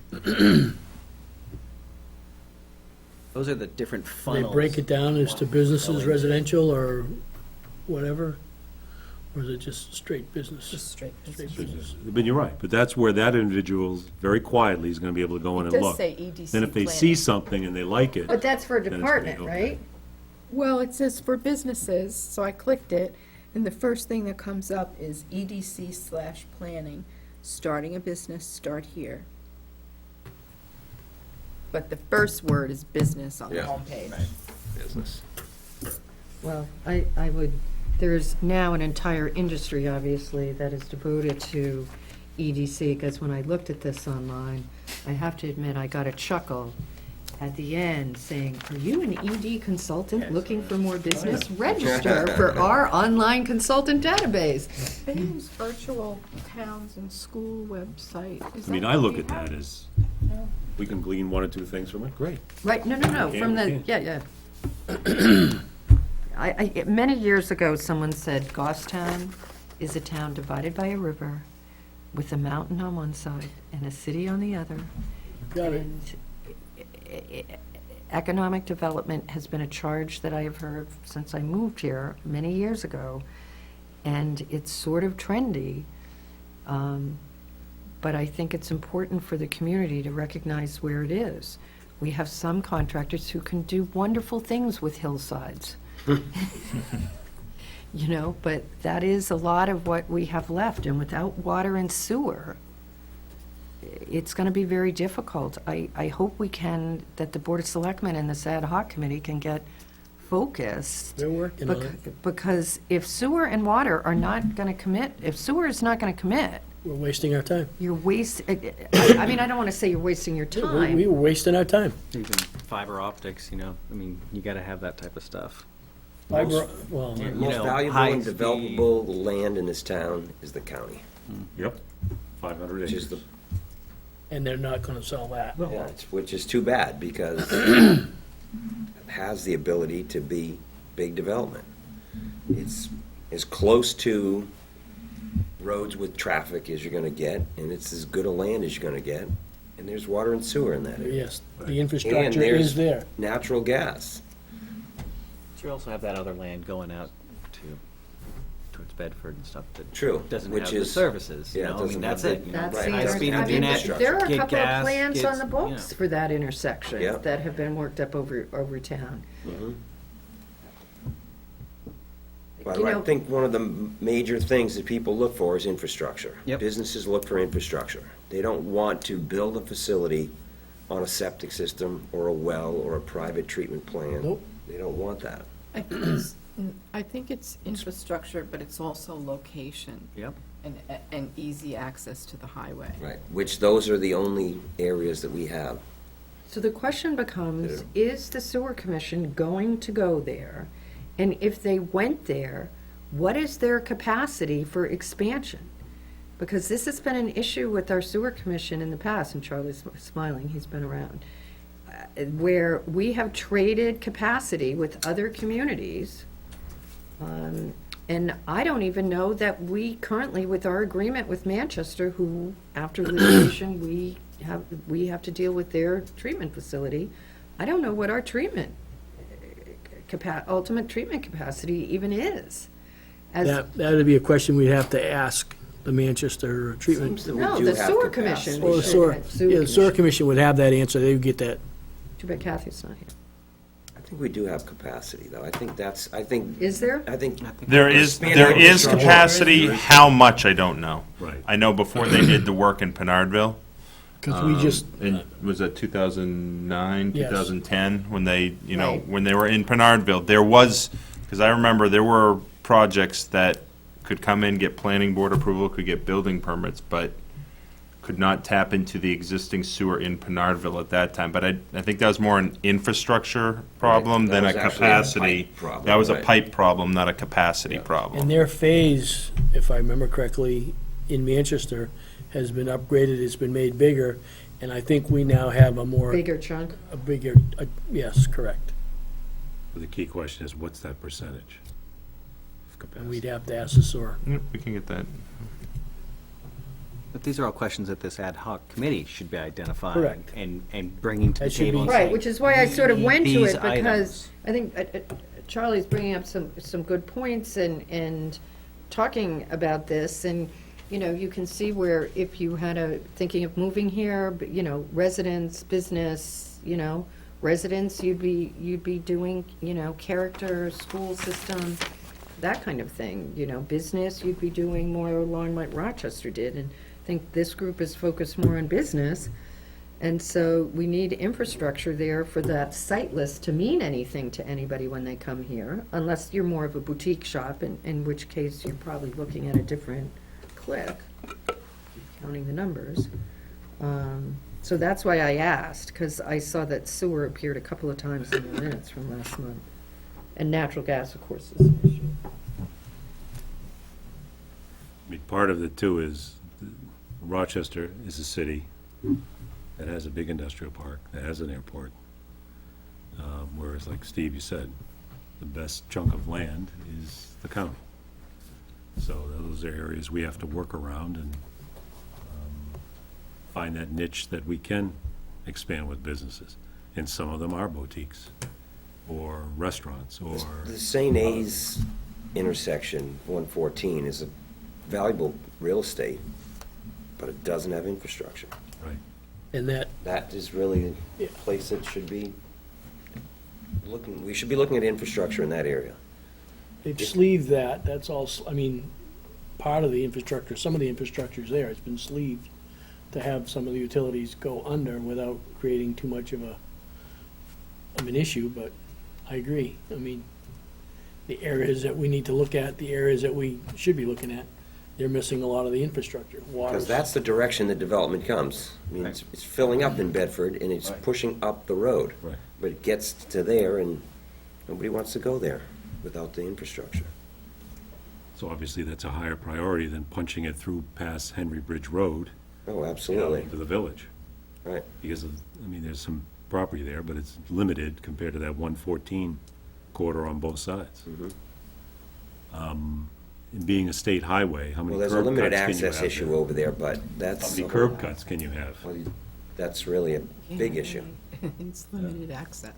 Those are the different They funnels. break it down as to businesses, Going. residential, or whatever? Or is it just straight business? Just straight Straight business. business. But you're right, but that's where that individual, very quietly, is gonna be able to go in It and does look. say EDC Then if they see something and they like it, But that's for a Then it's department, okay. right? Well, it says for businesses, so I clicked it, and the first thing that comes up is EDC/planning, starting a business, start here. But the first word is business on the Yeah. homepage. Business. Well, I would, there's now an entire industry, obviously, that is devoted to EDC, because when I looked at this online, I have to admit, I got a chuckle at the end saying, are you an ED consultant looking for more business? Register for our online consultant database. they use virtual towns and school website. I mean, I look at that as, we can glean one or two things from it, great. Right, no, Can't- from the, can't. yeah, Many years ago, someone said Goffstown is a town divided by a river with a mountain on one side and a city on the other. Got it. And economic development has been a charge that I have heard since I moved here many years ago, and it's sort of trendy. But I think it's important for the community to recognize where it is. We have some contractors who can do wonderful things with hillsides. You know, but that is a lot of what we have left, and without water and sewer, it's going to be very difficult. I hope we can, that the Board of Selectmen and this ad hoc committee can get focused. They're working on it. Because if sewer and water are not going to commit, if sewer is not going to commit, We're wasting our time. you're I mean, I don't want to say you're wasting your We time. were wasting our time. Even fiber optics, you know, I mean, you gotta have that type of stuff. Fiber, well, Yeah. The most know, valuable and high-speed- developable land in this town is the county, Yep, 500 which is acres. the, and they're not gonna sell that. yeah, which is too bad, because it has the ability to be big development. It's as close to roads with traffic as you're gonna get, and it's as good a land as you're gonna get, and there's water and sewer in that area. Yes, the And infrastructure there's is there. natural gas. But you also have that other land going out towards Bedford and stuff that True, doesn't which have the is- services, you yeah, it know, I mean, doesn't that's have it. the- you know, That's Right. the high-speed I mean, internet, there are a get couple of gas, plans get, on the you books know. for that intersection Yeah. that have been worked up over town. But You I know- think one of the major things that people look for is infrastructure. Yep. Businesses look for infrastructure. They don't want to build a facility on a septic system or a well or a private treatment plant. Nope. They don't want that. I think it's infrastructure, but it's also location Yep. and easy access to the highway. Right. Which those are the only areas that we have. So the question becomes, Yeah. is the sewer commission going to go there? And if they went there, what is their capacity for expansion? Because this has been an issue with our sewer commission in the past, and Charlie's smiling, he's been around, where we have traded capacity with other communities. And I don't even know that we currently, with our agreement with Manchester, who, after litigation, we have to deal with their treatment facility, I don't know what our treatment, ultimate treatment capacity even is. As- That'd be a question we'd have to ask the Manchester treatment. Seems that we No, do the have sewer capacity. commission. Or We the should sewer, have sewer yeah, the sewer commission. commission would have that answer, they would get that. Too bad Kathy's not here. I think we do have capacity, though. I think, Is there? There is Expanding infrastructure. capacity, how much, I don't know. Right. I know before they did the work in Penardville, Because we just, was that 2009, Yes. 2010, when they, Right. when they were in Penardville, there was, because I remember there were projects that could come in, get planning board approval, could get building permits, but could not tap into the existing sewer in Penardville at that time. But I think that was more an infrastructure problem That than a was actually a capacity. pipe problem, That was a right. pipe problem, not a capacity problem. and their phase, if I remember correctly, in Manchester, has been upgraded, it's been made bigger, and I think we now have a more, Bigger chunk? yes, correct. The key question is, what's that percentage of And we'd capacity? have to ask the sewer. Yep, we can get that. But these are all questions that this ad hoc committee should be identifying. Correct. And bringing to the That should table be- and Right, saying, which is why I sort of went to these it, because items. I think Charlie's bringing up some good points and talking about this, and, you know, you can see where if you had thinking of moving here, but, you know, residents, business, you know, residents, you'd be doing, you know, character, school system, that kind of thing, you know, business, you'd be doing more along like Rochester did, and I think this group is focused more on business. And so we need infrastructure there for that site list to mean anything to anybody when they come here, unless you're more of a boutique shop, in which case you're probably looking at a different click, counting the numbers. So that's why I asked, because I saw that sewer appeared a couple of times in the minutes from last month. And natural gas, of course, is an issue. I mean, part of it too is Rochester is a city that has a big industrial park, that has an airport. Whereas, like Steve, you said, the best chunk of land is the county. So those are areas we have to work around and find that niche that we can expand with businesses. And some of them are boutiques, or restaurants, or, The St. A's intersection, 114, is a valuable real estate, but it doesn't have infrastructure. right. And that, That is really a Yeah. place that should be we should be looking at infrastructure in that area. they've sleeved that, that's all, I mean, part of the infrastructure, some of the infrastructure's there, it's been sleeved to have some of the utilities go under without creating too much of an issue, but I agree. I mean, the areas that we need to look at, the areas that we should be looking at, they're missing a lot of the infrastructure, water. Because that's the direction that development comes. I mean, it's filling up in Bedford, and it's Right. pushing up the road. Right. But it gets to there, and nobody wants to go there without the infrastructure. So obviously, that's a higher priority than punching it through past Henry Bridge Road, Oh, you know, absolutely. into the village. Right. Because of, I mean, there's some property there, but it's limited compared to that 114 corridor on both sides. Mhm. And being a state highway, how many Well, curb there's cuts a limited can you access have issue there? over there, but How that's, many curb cuts can you have? well, that's really a big issue. It's limited access.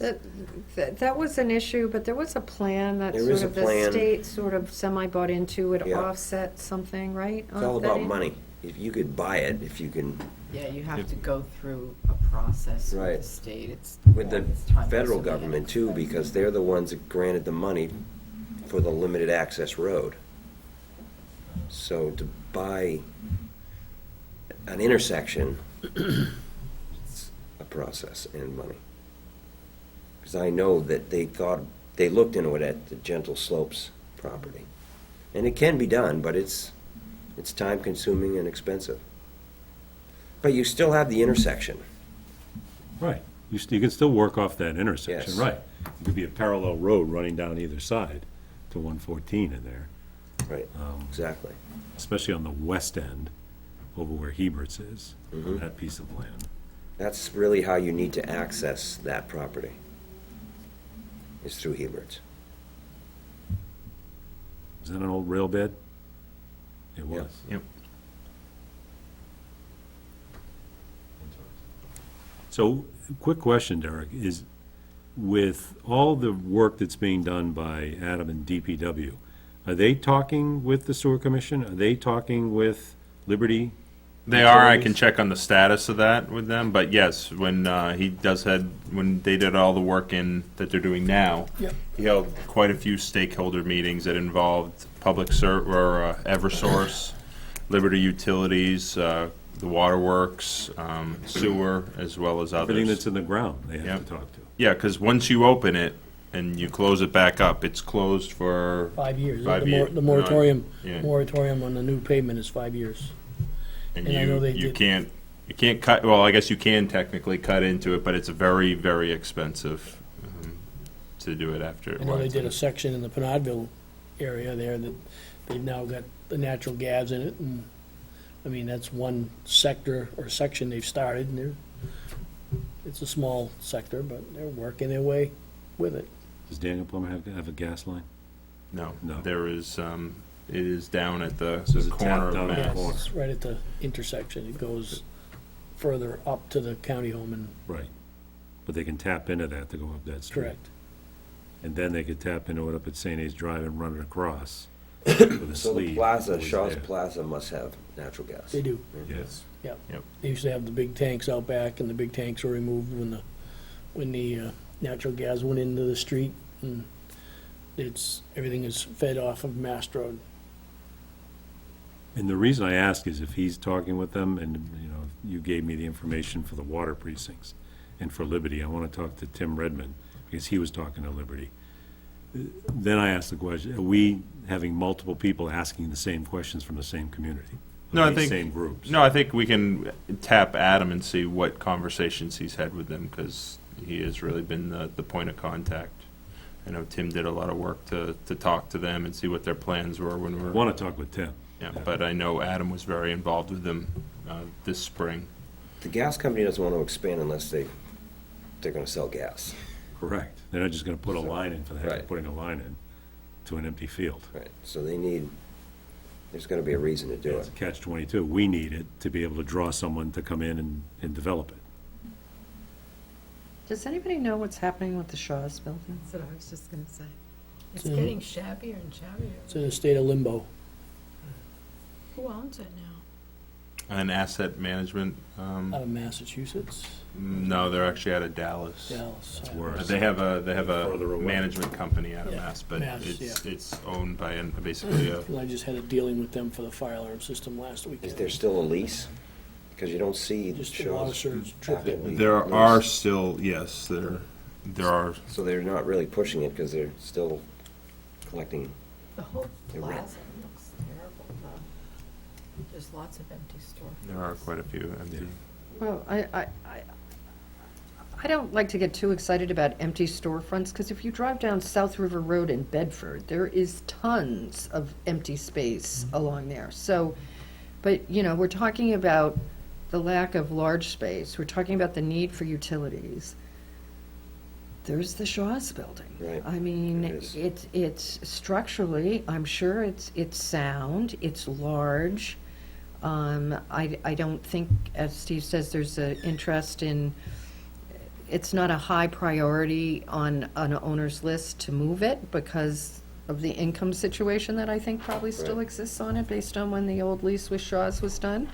That was an issue, but there was a plan that There sort is a of the plan. state sort of semi-bought into, it Yeah. offset something, right? It's all about money. If you could buy it, if you can, Yeah, you have to go through a process with Right. the state. It's with the it's time federal consuming and government too, expensive. because they're the ones that granted the money for the limited access road. So to buy an intersection, it's a process and money. Because I know that they looked into it at the Gentle Slopes property. And it can be done, but it's time consuming and expensive. But you still have the intersection. Right. You can still work off that intersection, Yes. right. It could be a parallel road running down either side to 114 in there, Right, exactly. especially on the west end, over where Hebert's is, Mhm. that piece of land. That's really how you need to access that property, is through Hebert's. Is that an old rail bed? It was. Yep. So, quick question, Derek, is with all the work that's being done by Adam and DPW, are they talking with the sewer commission? Are they talking with Liberty? They are, I can Utilities? check on the status of that with them, but yes, when when they did all the work that they're doing now, Yep. he held quite a few stakeholder meetings that involved Eversource, Liberty Utilities, the waterworks, sewer, as well as others. Everything that's in the ground, they have Yep. to talk to. Yeah, because once you open it and you close it back up, it's closed for 5 years. 5 The years. the moratorium, Yeah. moratorium on the new pavement is 5 years. And And I know they you did- can't cut, well, I guess you can technically cut into it, but it's very, very expensive to do it after. I know they did a section in the Penodville area there that they've now got the natural gas in it, and, I mean, that's one sector or section they've started, and it's a small sector, but they're working their way with it. Does Daniel Plummer have a gas line? No, No. there is, it is down at the So it's a corner tap down of at the Mass. corner. It's right at the intersection. It goes further up to the county home and, Right. But they can tap into that to go up that street. correct. And then they could tap into it up at St. A's Drive and run it across with a So the sleeve. plaza, always Shaw's there. Plaza must have natural gas. They do. Yes. They used to have the big tanks out back, and the big tanks were removed when the natural gas went into the street, and everything is fed off of Mass Road. And the reason I ask is if he's talking with them, and, you know, you gave me the information for the water precincts and for Liberty, I want to talk to Tim Redmond, because he was talking to Liberty. Then I asked the question, are we having multiple people asking the same questions from the same community? No, I These think- Same groups? No, I think we can tap Adam and see what conversations he's had with them, because he has really been the point of contact. I know Tim did a lot of work to talk to them and see what their plans were when we I were, want to talk with Tim. yeah, but I know Adam was very involved with them this spring. The gas company doesn't want to expand unless they're gonna sell gas. Correct. They're not just gonna put a line in for the heck of Right. putting a line in to an empty field. Right, so there's gonna be a reason to do It's it. a catch-22. We need it to be able to draw someone to come in and develop it. Does anybody know what's happening with the Shaw's building? That's what I was just gonna say. It's Mhm. getting shabbier and shabbier. It's in a state of limbo. Who owns it now? An asset management, Out of Massachusetts, no, they're actually out of Dallas. Dallas. It's worse. They have a Further away. management company out of Yeah, Mass, but Mass, it's owned by basically a, I just had a dealing with them for the fire alarm system last weekend. Is there still a lease? Because you don't see Just the shows lawsuits tripping. actively there leased. are still, yes, there are, So they're not really pushing it because they're still collecting. The whole You're right. plaza looks terrible, though. There's lots of empty stores. there are quite a few empty. Well, I don't like to get too excited about empty storefronts, because if you drive down South River Road in Bedford, there is tons of empty space along there. So, but, you know, we're talking about the lack of large space, we're talking about the need for utilities. There's the Shaw's building. Right. I mean, It is. it's structurally, I'm sure it's sound, it's large. I don't think, as Steve says, there's an interest in, it's not a high priority on an owner's list to move it because of the income situation that I think probably still Right. exists on it based on when the old lease with Shaw's was done.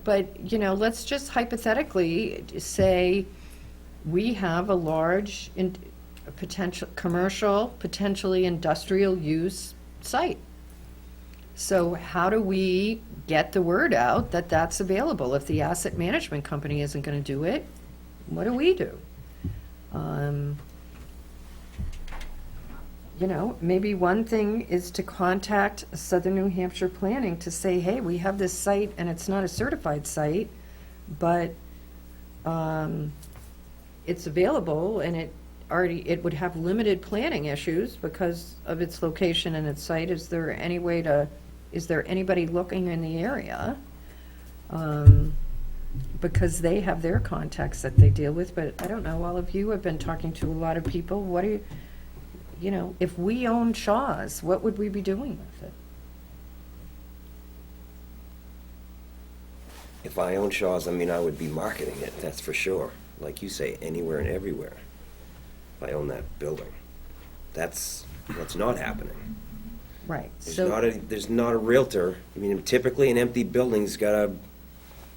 But, you know, let's just hypothetically say we have a large potential, commercial, potentially industrial use site. So how do we get the word out that that's available? If the asset management company isn't gonna do it, what do we do? You know, maybe one thing is to contact Southern New Hampshire Planning to say, hey, we have this site and it's not a certified site, but, it's available and it would have limited planning issues because of its location and its site. Is there anybody looking in the area? Because they have their contacts that they deal with, but I don't know, all of you have been talking to a lot of people. What do you know, if we owned Shaw's, what would we be doing with it? If I owned Shaw's, I mean, I would be marketing it, that's for sure. Like you say, anywhere and everywhere. If I own that building. That's what's not happening. Right, There's not a realtor. I mean, typically an empty building's got a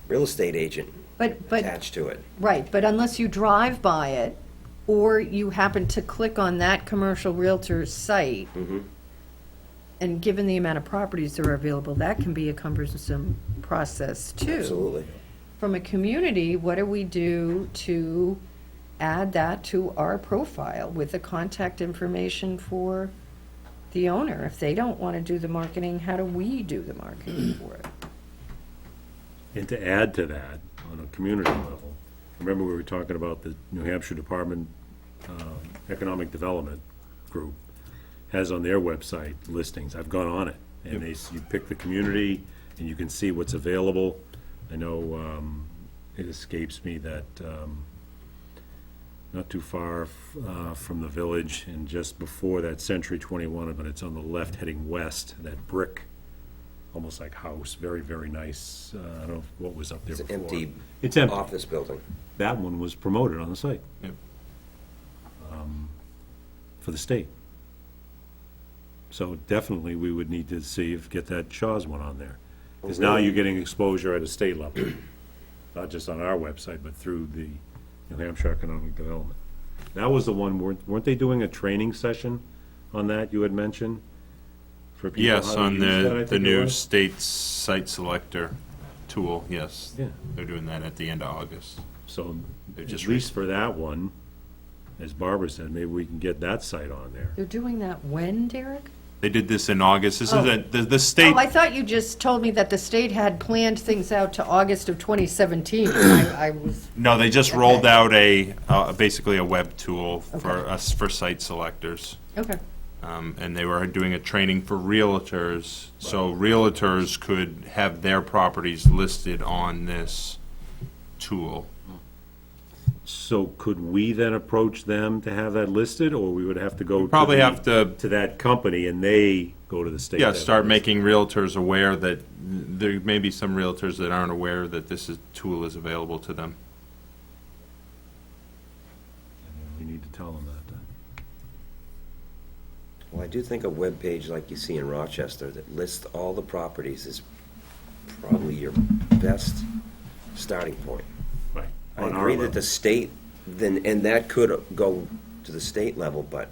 real estate agent but, attached to it. right, but unless you drive by it, or you happen to click on that commercial realtor's site, Mhm. and given the amount of properties that are available, that can be a cumbersome process too. Absolutely. From a community, what do we do to add that to our profile with the contact information for the owner? If they don't want to do the marketing, how do we do the marketing for it? And to add to that, on a community level, remember we were talking about the New Hampshire Department Economic Development Group has on their website listings. I've gone on it, and you pick the community, and you can see what's available. I know it escapes me that not too far from the village, and just before that Century 21, but it's on the left heading west, that brick, almost like house, very, very nice. I don't know what was up there It's an before. empty It's empty. office building. That one was promoted on the site. Yep. For the state. So definitely, we would need to get that Shaw's one on there. Because now you're getting exposure at a state level, not just on our website, but through the New Hampshire Economic Development. That was the one, weren't they doing a training session on that you had mentioned? For people Yes, how to on use that, I the think it new was? state site selector tool, yes. Yeah. They're doing that at the end of August. So, They're at just least for that one, as Barbara said, maybe we can get that site on there. They're doing that when, Derek? They did this in August. This Oh. is the state. Oh, I thought you just told me that the state had planned things out to August of 2017. I was, No, they just Okay. rolled out basically a web tool for Okay. us, for site selectors. okay. And they were doing a training for realtors, so realtors could have their properties listed on this tool. So could we then approach them to have that listed, or we would have to go? Probably to have to, to that company and they go to the state? yeah, to start have it making realtors aware that there may be some realtors that aren't aware that tool is available to them. listed? We need to tell them that then. Well, I do think a web page like you see in Rochester that lists all the properties is probably your best starting point. Right. I On our agree that level. the state, then, and that could go to the state level, but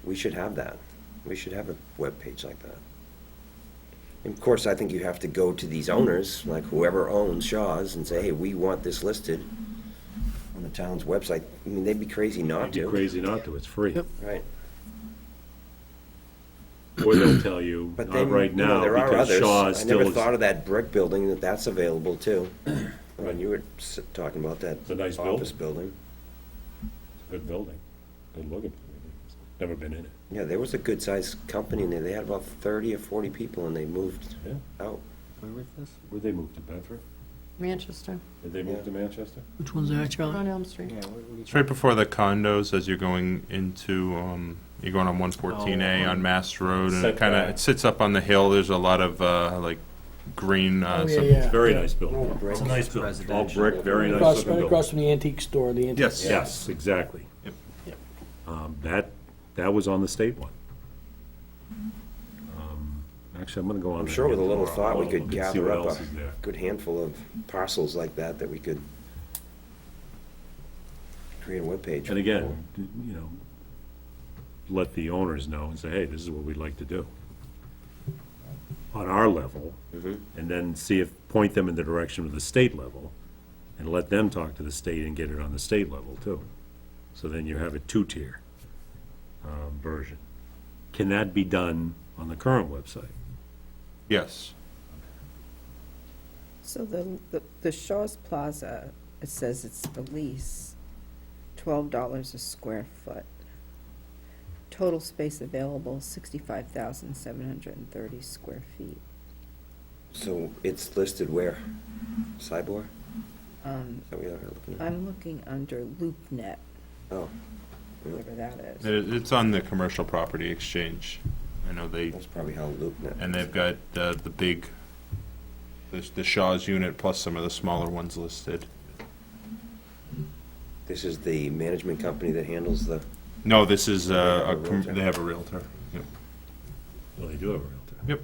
we should have that. We should have a web page like that. And of course, I think you have to go to these owners, like whoever owns Shaw's, and say, hey, we want this listed on the town's website. I mean, they'd be crazy not It'd be to. crazy not to, it's free. Yep. Right. Or they'll tell you, But not then, right you know, now, there are because others. Shaw's I still never is. thought of that brick building, that's available too. When you were talking about that It's a nice office building. Good building, good looking. Never been in it. Yeah, there was a good-sized company in there. They had about 30 or 40 people, and they moved Yeah. out. Where was this? Where'd they move to, Bedford? Manchester, Did they move Yeah. to Manchester? Which one's that, Charlie? on Elm Street. It's right before the condos as you're going into, you're going on 114A on Mass Road, and it kind of, Setback. it sits up on the hill. There's a lot of, like, green, Oh, some- yeah, yeah. Very nice building. It's a nice building. All Residential. brick, very nice Across, looking right building. across from the antique store, the antique. Yes. Yes, exactly. Yep. Yep. That was on the state one. Actually, I'm gonna go on. I'm there sure with a again little tomorrow. thought, we I'll could look and see gather what up else a is there. good handful of parcels like that we could create a webpage. And again, you know, let the owners know and say, hey, this is what we'd like to do. On our level, Mhm. and then see if, point them in the direction of the state level, and let them talk to the state and get it on the state level too. So then you have a two-tier version. Can that be done on the current website? yes. So the Shaw's Plaza, it says it's the lease, $12 a square foot. Total space available, 65,730 square feet. So it's listed where? Cyborg? Um, Is that what you're looking at? I'm looking under LoopNet, Oh, whatever that is. It's on the Commercial Property Exchange. I know that's probably how LoopNet. and they've got the big, the Shaw's unit plus some of the smaller ones listed. This is the management company that handles the, No, this is, They have a realtor? they have a realtor. Yep. Well, they do have a realtor. Yep.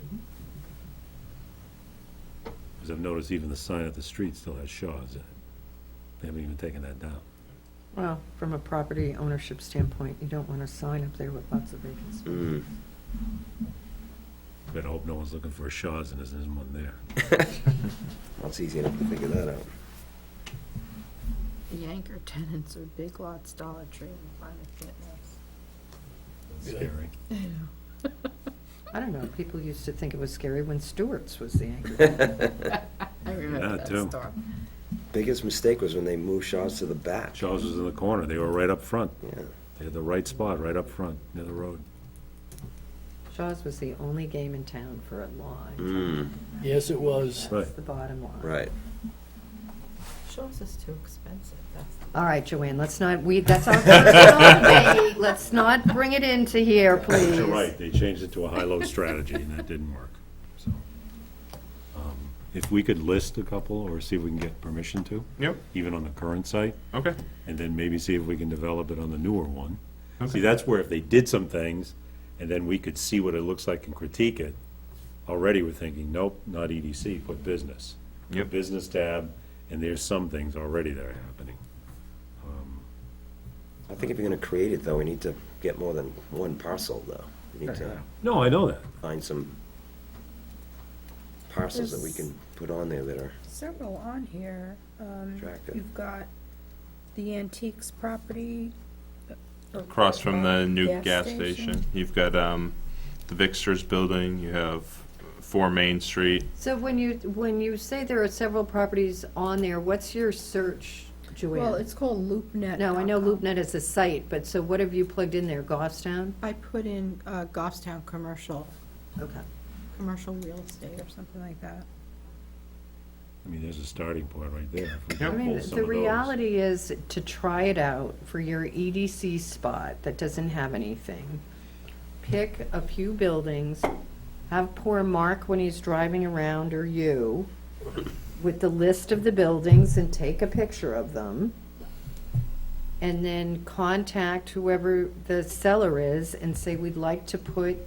Because I've noticed even the sign at the street still has Shaw's in it. They haven't even taken that down. Well, from a property ownership standpoint, you don't want a sign up there with lots of vacant space. Better hope no one's looking for a Shaw's and there isn't one there. well, it's easy enough to figure that out. The anchor tenants are Big Lots, Dollar Tree, and Planet Fitness. That's scary. I don't know, people used to think it was scary when Stewart's was the anchor. I remember Yeah, that too. store. Biggest mistake was when they moved Shaw's to the back. Shaw's was in the corner. They were right up front. Yeah. They had the right spot, right up front, near the road. Shaw's was the only game in town for a long time. Mm, Yes, it was. Right. That's the bottom line. right. Shaw's is too expensive, that's the. All right, Joanne, let's not, that's our personal debate. Let's not bring it into here, please. You're right. They changed it to a high-low strategy and that didn't work. So, if we could list a couple or see if we can get permission to, Yep. even on the current site, Okay. and then maybe see if we can develop it on the newer one. Okay. See, that's where if they did some things, and then we could see what it looks like and critique it, already we're thinking, nope, not EDC, put business. Put Yep. Business tab, and there's some things already that are happening. I think if you're gonna create it, though, we need to get more than one parcel, though. We need to No, I know that. find some parcels that we can put on there that are Several on here. attractive. You've got the antiques property. Across from the new gas station. You've got, the Vixter's building, you have 4 Main Street. So when you say there are several properties on there, what's your search, Joanne? Well, it's called LoopNet. No, I know LoopNet is a site, but so what have you plugged in there, Goffstown? I put in Goffstown commercial Okay. real estate or something like that. I mean, there's a starting point right there. If we Yep. can I mean, pull some the of those. reality is to try it out for your EDC spot that doesn't have anything. Pick a few buildings, have poor Mark when he's driving around, or you, with the list of the buildings and take a picture of them. And then contact whoever the seller is and say, we'd like to put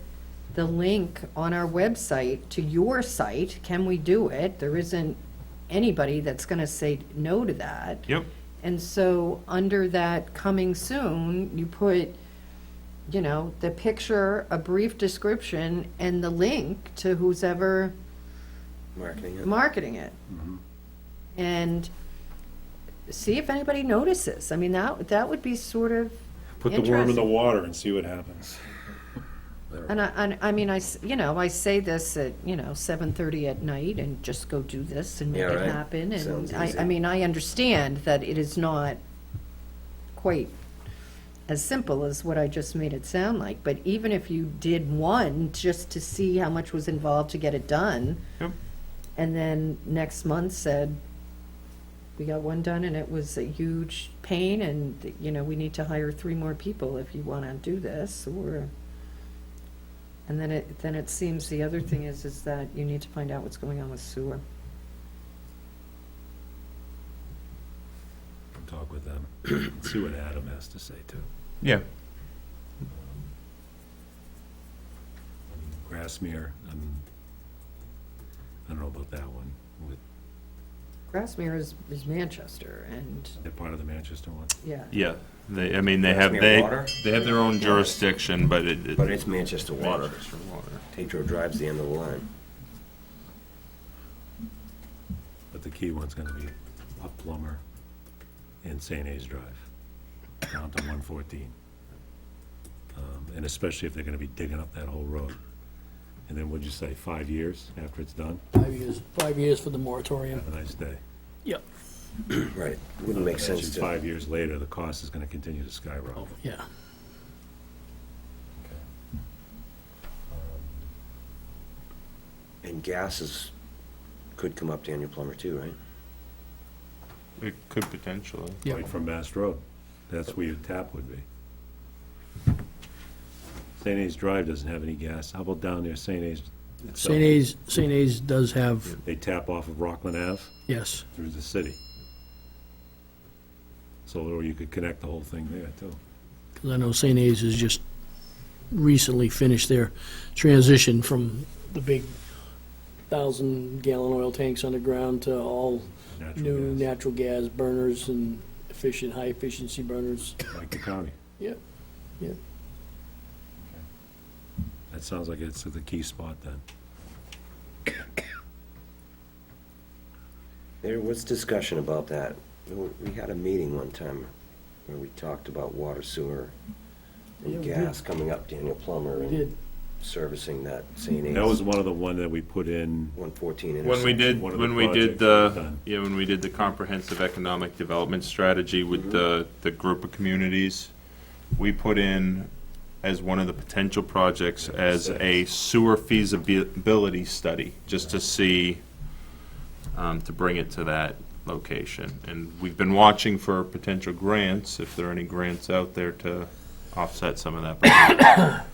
the link on our website to your site. Can we do it? There isn't anybody that's gonna say no to that. Yep. And so, under that coming soon, you put, you know, the picture, a brief description, and the link to who's ever Marketing it. marketing it. And see if anybody notices. I mean, that would be sort of Put the worm in the interesting. water and see what happens. And I mean, you know, I say this at, 7:30 at night, and just go do this and make Yeah, it right. happen. Sounds And easy. I mean, I understand that it is not quite as simple as what I just made it sound like, but even if you did one, just to see how much was involved to get it done, Yep. and then next month said, we got one done and it was a huge pain, and, we need to hire 3 more people if you want to do this, or, and then it seems the other thing is that you need to find out what's going on with sewer. Talk with them, see what Adam has to say too. Yeah. Grassmere, I don't know about that one, with, Grassmere is Manchester, and, they're part of the Manchester one. yeah. Yeah. They have Grassmere Water? they have their own jurisdiction, but But it's Manchester Water. Manchester Water. Tetro Drive's the end of the line. But the key one's gonna be up Plummer and St. A's Drive, down to 114. And especially if they're gonna be digging up that whole road. And then what'd you say, 5 years after it's done? 5 years for the moratorium. Have a nice day. Yep. Right. Wouldn't make sense Imagine to. 5 years later, the cost is gonna continue to skyrocket. Yeah. And could come up Daniel Plummer too, right? It could potentially. Yep. Right from Mass Road. That's where your tap would be. St. A's Drive doesn't have any gas. How about down there, St. A's? itself? St. A's does have, They tap off of Rockland Ave yes. through the city. So, or you could connect the whole thing there, too. Because I know St. A's has just recently finished their transition from the big 1,000-gallon oil tanks underground to all Natural new gas, natural gas burners and high-efficiency burners. like the county. Yeah, yeah. That sounds like it's the key spot then. There was discussion about that. We had a meeting one time where we talked about water, sewer, Yeah, and we gas coming up Daniel Plummer We and did. servicing that St. A's. That was one of the one that we put in, 114 When intersection. we did, One of the when we did projects we've done. when we did the comprehensive economic development strategy with the group of communities, we put in as one of the potential projects as a sewer feasibility study, just to see, to bring it to that location. And we've been watching for potential grants, if there are any grants out there to offset some of that. But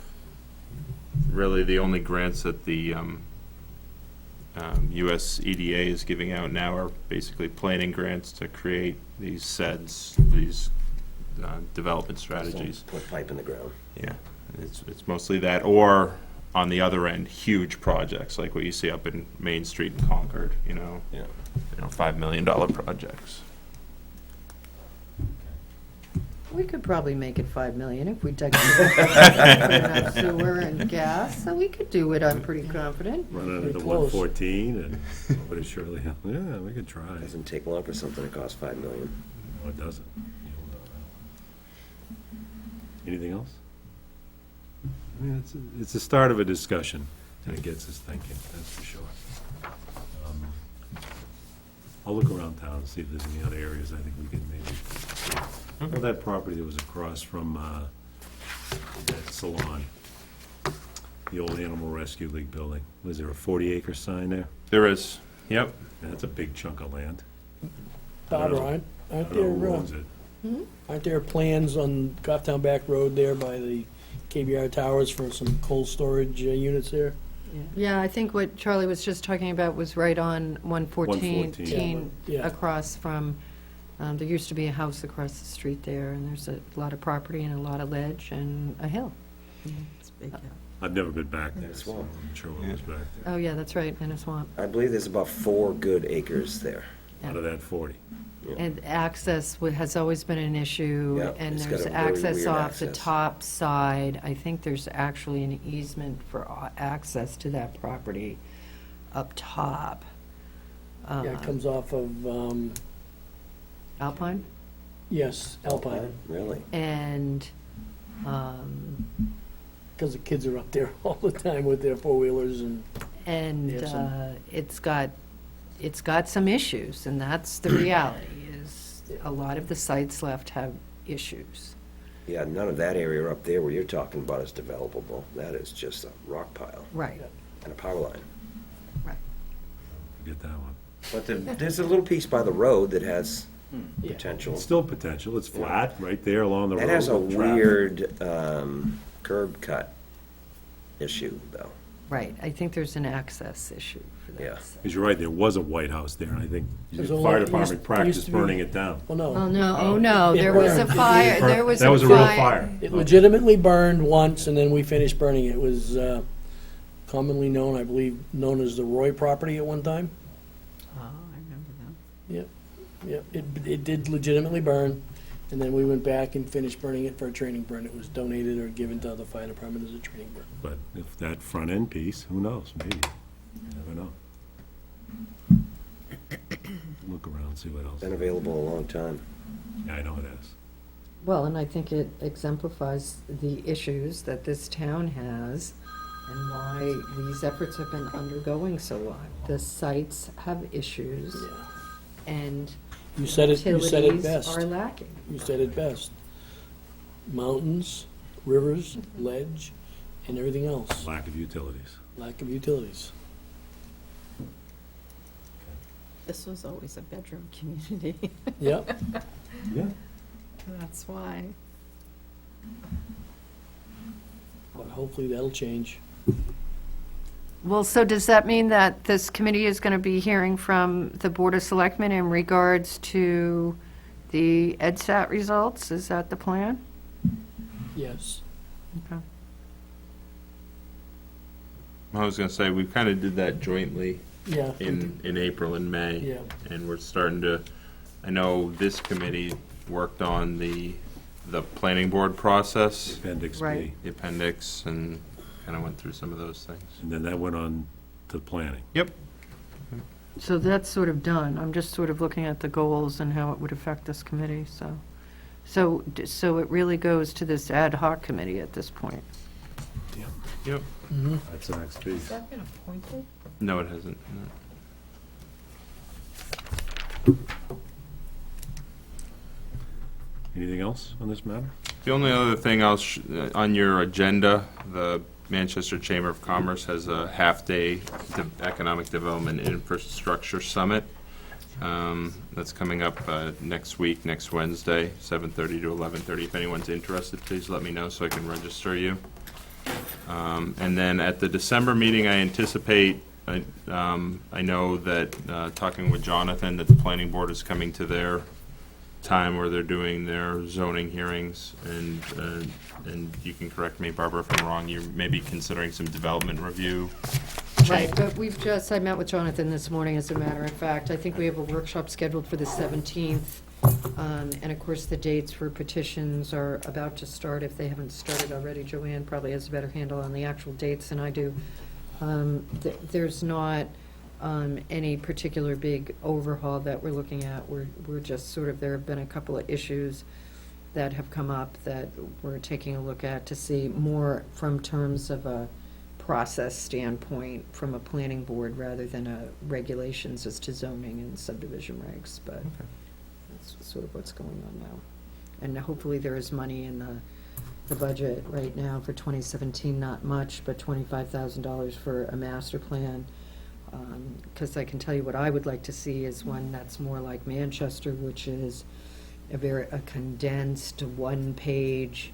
really, the only grants that the US EDA is giving out now are basically planning grants to create these SEDS, these development strategies. Put pipe in the ground. Yeah, it's mostly that, or on the other end, huge projects like what you see up in Main Street in Concord, Yeah. $5 million projects. We could probably make it 5 million if we dug enough sewer and gas, so we could do it, I'm pretty confident. run it Pretty into close. 114, and nobody surely, yeah, we could try. Doesn't take long for something to cost $5 million. No, it doesn't. Anything else? I mean, it's the start of a discussion, and it gets us thinking, that's for sure. I'll look around town and see if there's any other areas I think we can maybe, well, that property that was across from that salon, the old Animal Rescue League building, was there a 40-acre sign there? There is, Yep. That's a big chunk of land. Barbara, I aren't don't know who there, owns it. aren't there plans on Goffstown Back Road there by the KBR Towers for some cold storage units there? Yeah, I think what Charlie was just talking about was right on 114, 114. Yeah. across from, there used to be a house across the street there, and there's a lot of property and a lot of ledge and a hill. It's big, yeah. I've never been back there, It's so swamp. I'm not sure what was back there. Oh, yeah, that's right, in a swamp. I believe there's about 4 good acres there. Out of that 40. And access has always been an issue, Yeah, and it's there's got a very access weird off the access. top side. I think there's actually an easement for access to that property up top. Yeah, it comes off of, Alpine? yes, Alpine, Really? And, because the kids are up there all the time with their four-wheelers and, and Yeah, some- it's got some issues, and that's the reality, is a lot of the sites left have issues. Yeah, none of that area up there where you're talking about is developable. That is just a rock pile Right, and a power line. Forget that one. But there's a little piece by the road that has potential. It's still potential. It's flat right there along the road. It has a with traffic. weird curb cut issue, though. right. I think there's an access issue for Yeah. that. site. Because you're right, there was a White House there, and I think the There's a fire lot- department used to practiced be- burning it down. well, no. Oh, no, oh, no, It there was a burned. fire, there was a fire. That was a real fire. It legitimately burned once, and then we finished burning it. It was commonly known, I believe, known as the Roy property at one time. Oh, I remember that. Yep, it did legitimately burn, and then we went back and finished burning it for a training burn. It was donated or given to the fire department as a training burn. But if that front end piece, who knows, maybe. You never know. Look around, see what else. Been available a long time. Yeah, I know it has. Well, and I think it exemplifies the issues that this town has and why these efforts have been undergoing so long. The sites have issues and You said it utilities best. are lacking. You said it best. Mountains, rivers, ledge, and everything else. Lack of utilities. Lack of utilities. This was always a bedroom community. Yep. Yeah. That's why. But hopefully that'll change. Well, so does that mean that this committee is going to be hearing from the Board of Selectmen in regards to the EDSAT results? Is that the plan? Yes. Okay. I was gonna say, we kind of did that jointly Yeah. in April and May. Yeah. And we're starting to, I know this committee worked on the planning board process, Appendix B. Right. the appendix, and kind of went through some of those things. And then that went on to planning. Yep. So that's sort of done. I'm just sort of looking at the goals and how it would affect this committee, so. So it really goes to this ad hoc committee at this point. Yep. That's the next piece. Has that been appointed? No, it hasn't. Anything else on this matter? The only other thing on your agenda, the Manchester Chamber of Commerce has a half-day Economic Development Infrastructure Summit. That's coming up next week, next Wednesday, 7:30 to 11:30. If anyone's interested, please let me know so I can register you. And then at the December meeting, I anticipate, I know that, talking with Jonathan, that the planning board is coming to their time where they're doing their zoning hearings, and you can correct me, Barbara, if I'm wrong, you're maybe considering some development review. Right, but I met with Jonathan this morning, as a matter of fact. I think we have a workshop scheduled for the 17th. And of course, the dates for petitions are about to start, if they haven't started already. Joanne probably has a better handle on the actual dates than I do. There's not any particular big overhaul that we're looking at. We're just sort of, there have been a couple of issues that have come up that we're taking a look at to see more from terms of a process standpoint from a planning board rather than a regulations as to zoning and subdivision regs, but that's sort of what's going on now. And hopefully there is money in the budget right now for 2017, not much, but $25,000 for a master plan Because I can tell you what I would like to see is one that's more like Manchester, which is a condensed, one-page,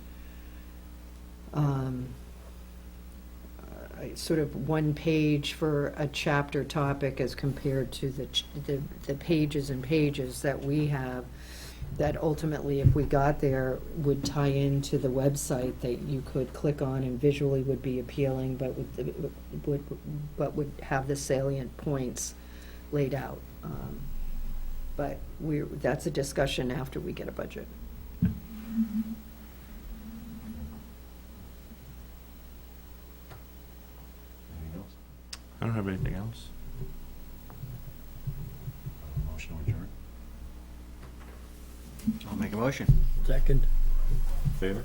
sort of one page for a chapter topic as compared to the pages and pages that we have, that ultimately, if we got there, would tie into the website that you could click on and visually would be appealing, but would have the salient points laid out. But that's a discussion after we get a budget. Anything else? I don't have anything else. Motion to adjourn. I'll make a motion. Second. Favor?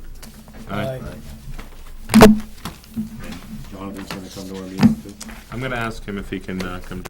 Aye. Jonathan's gonna come to our meeting too? I'm gonna ask him if he can come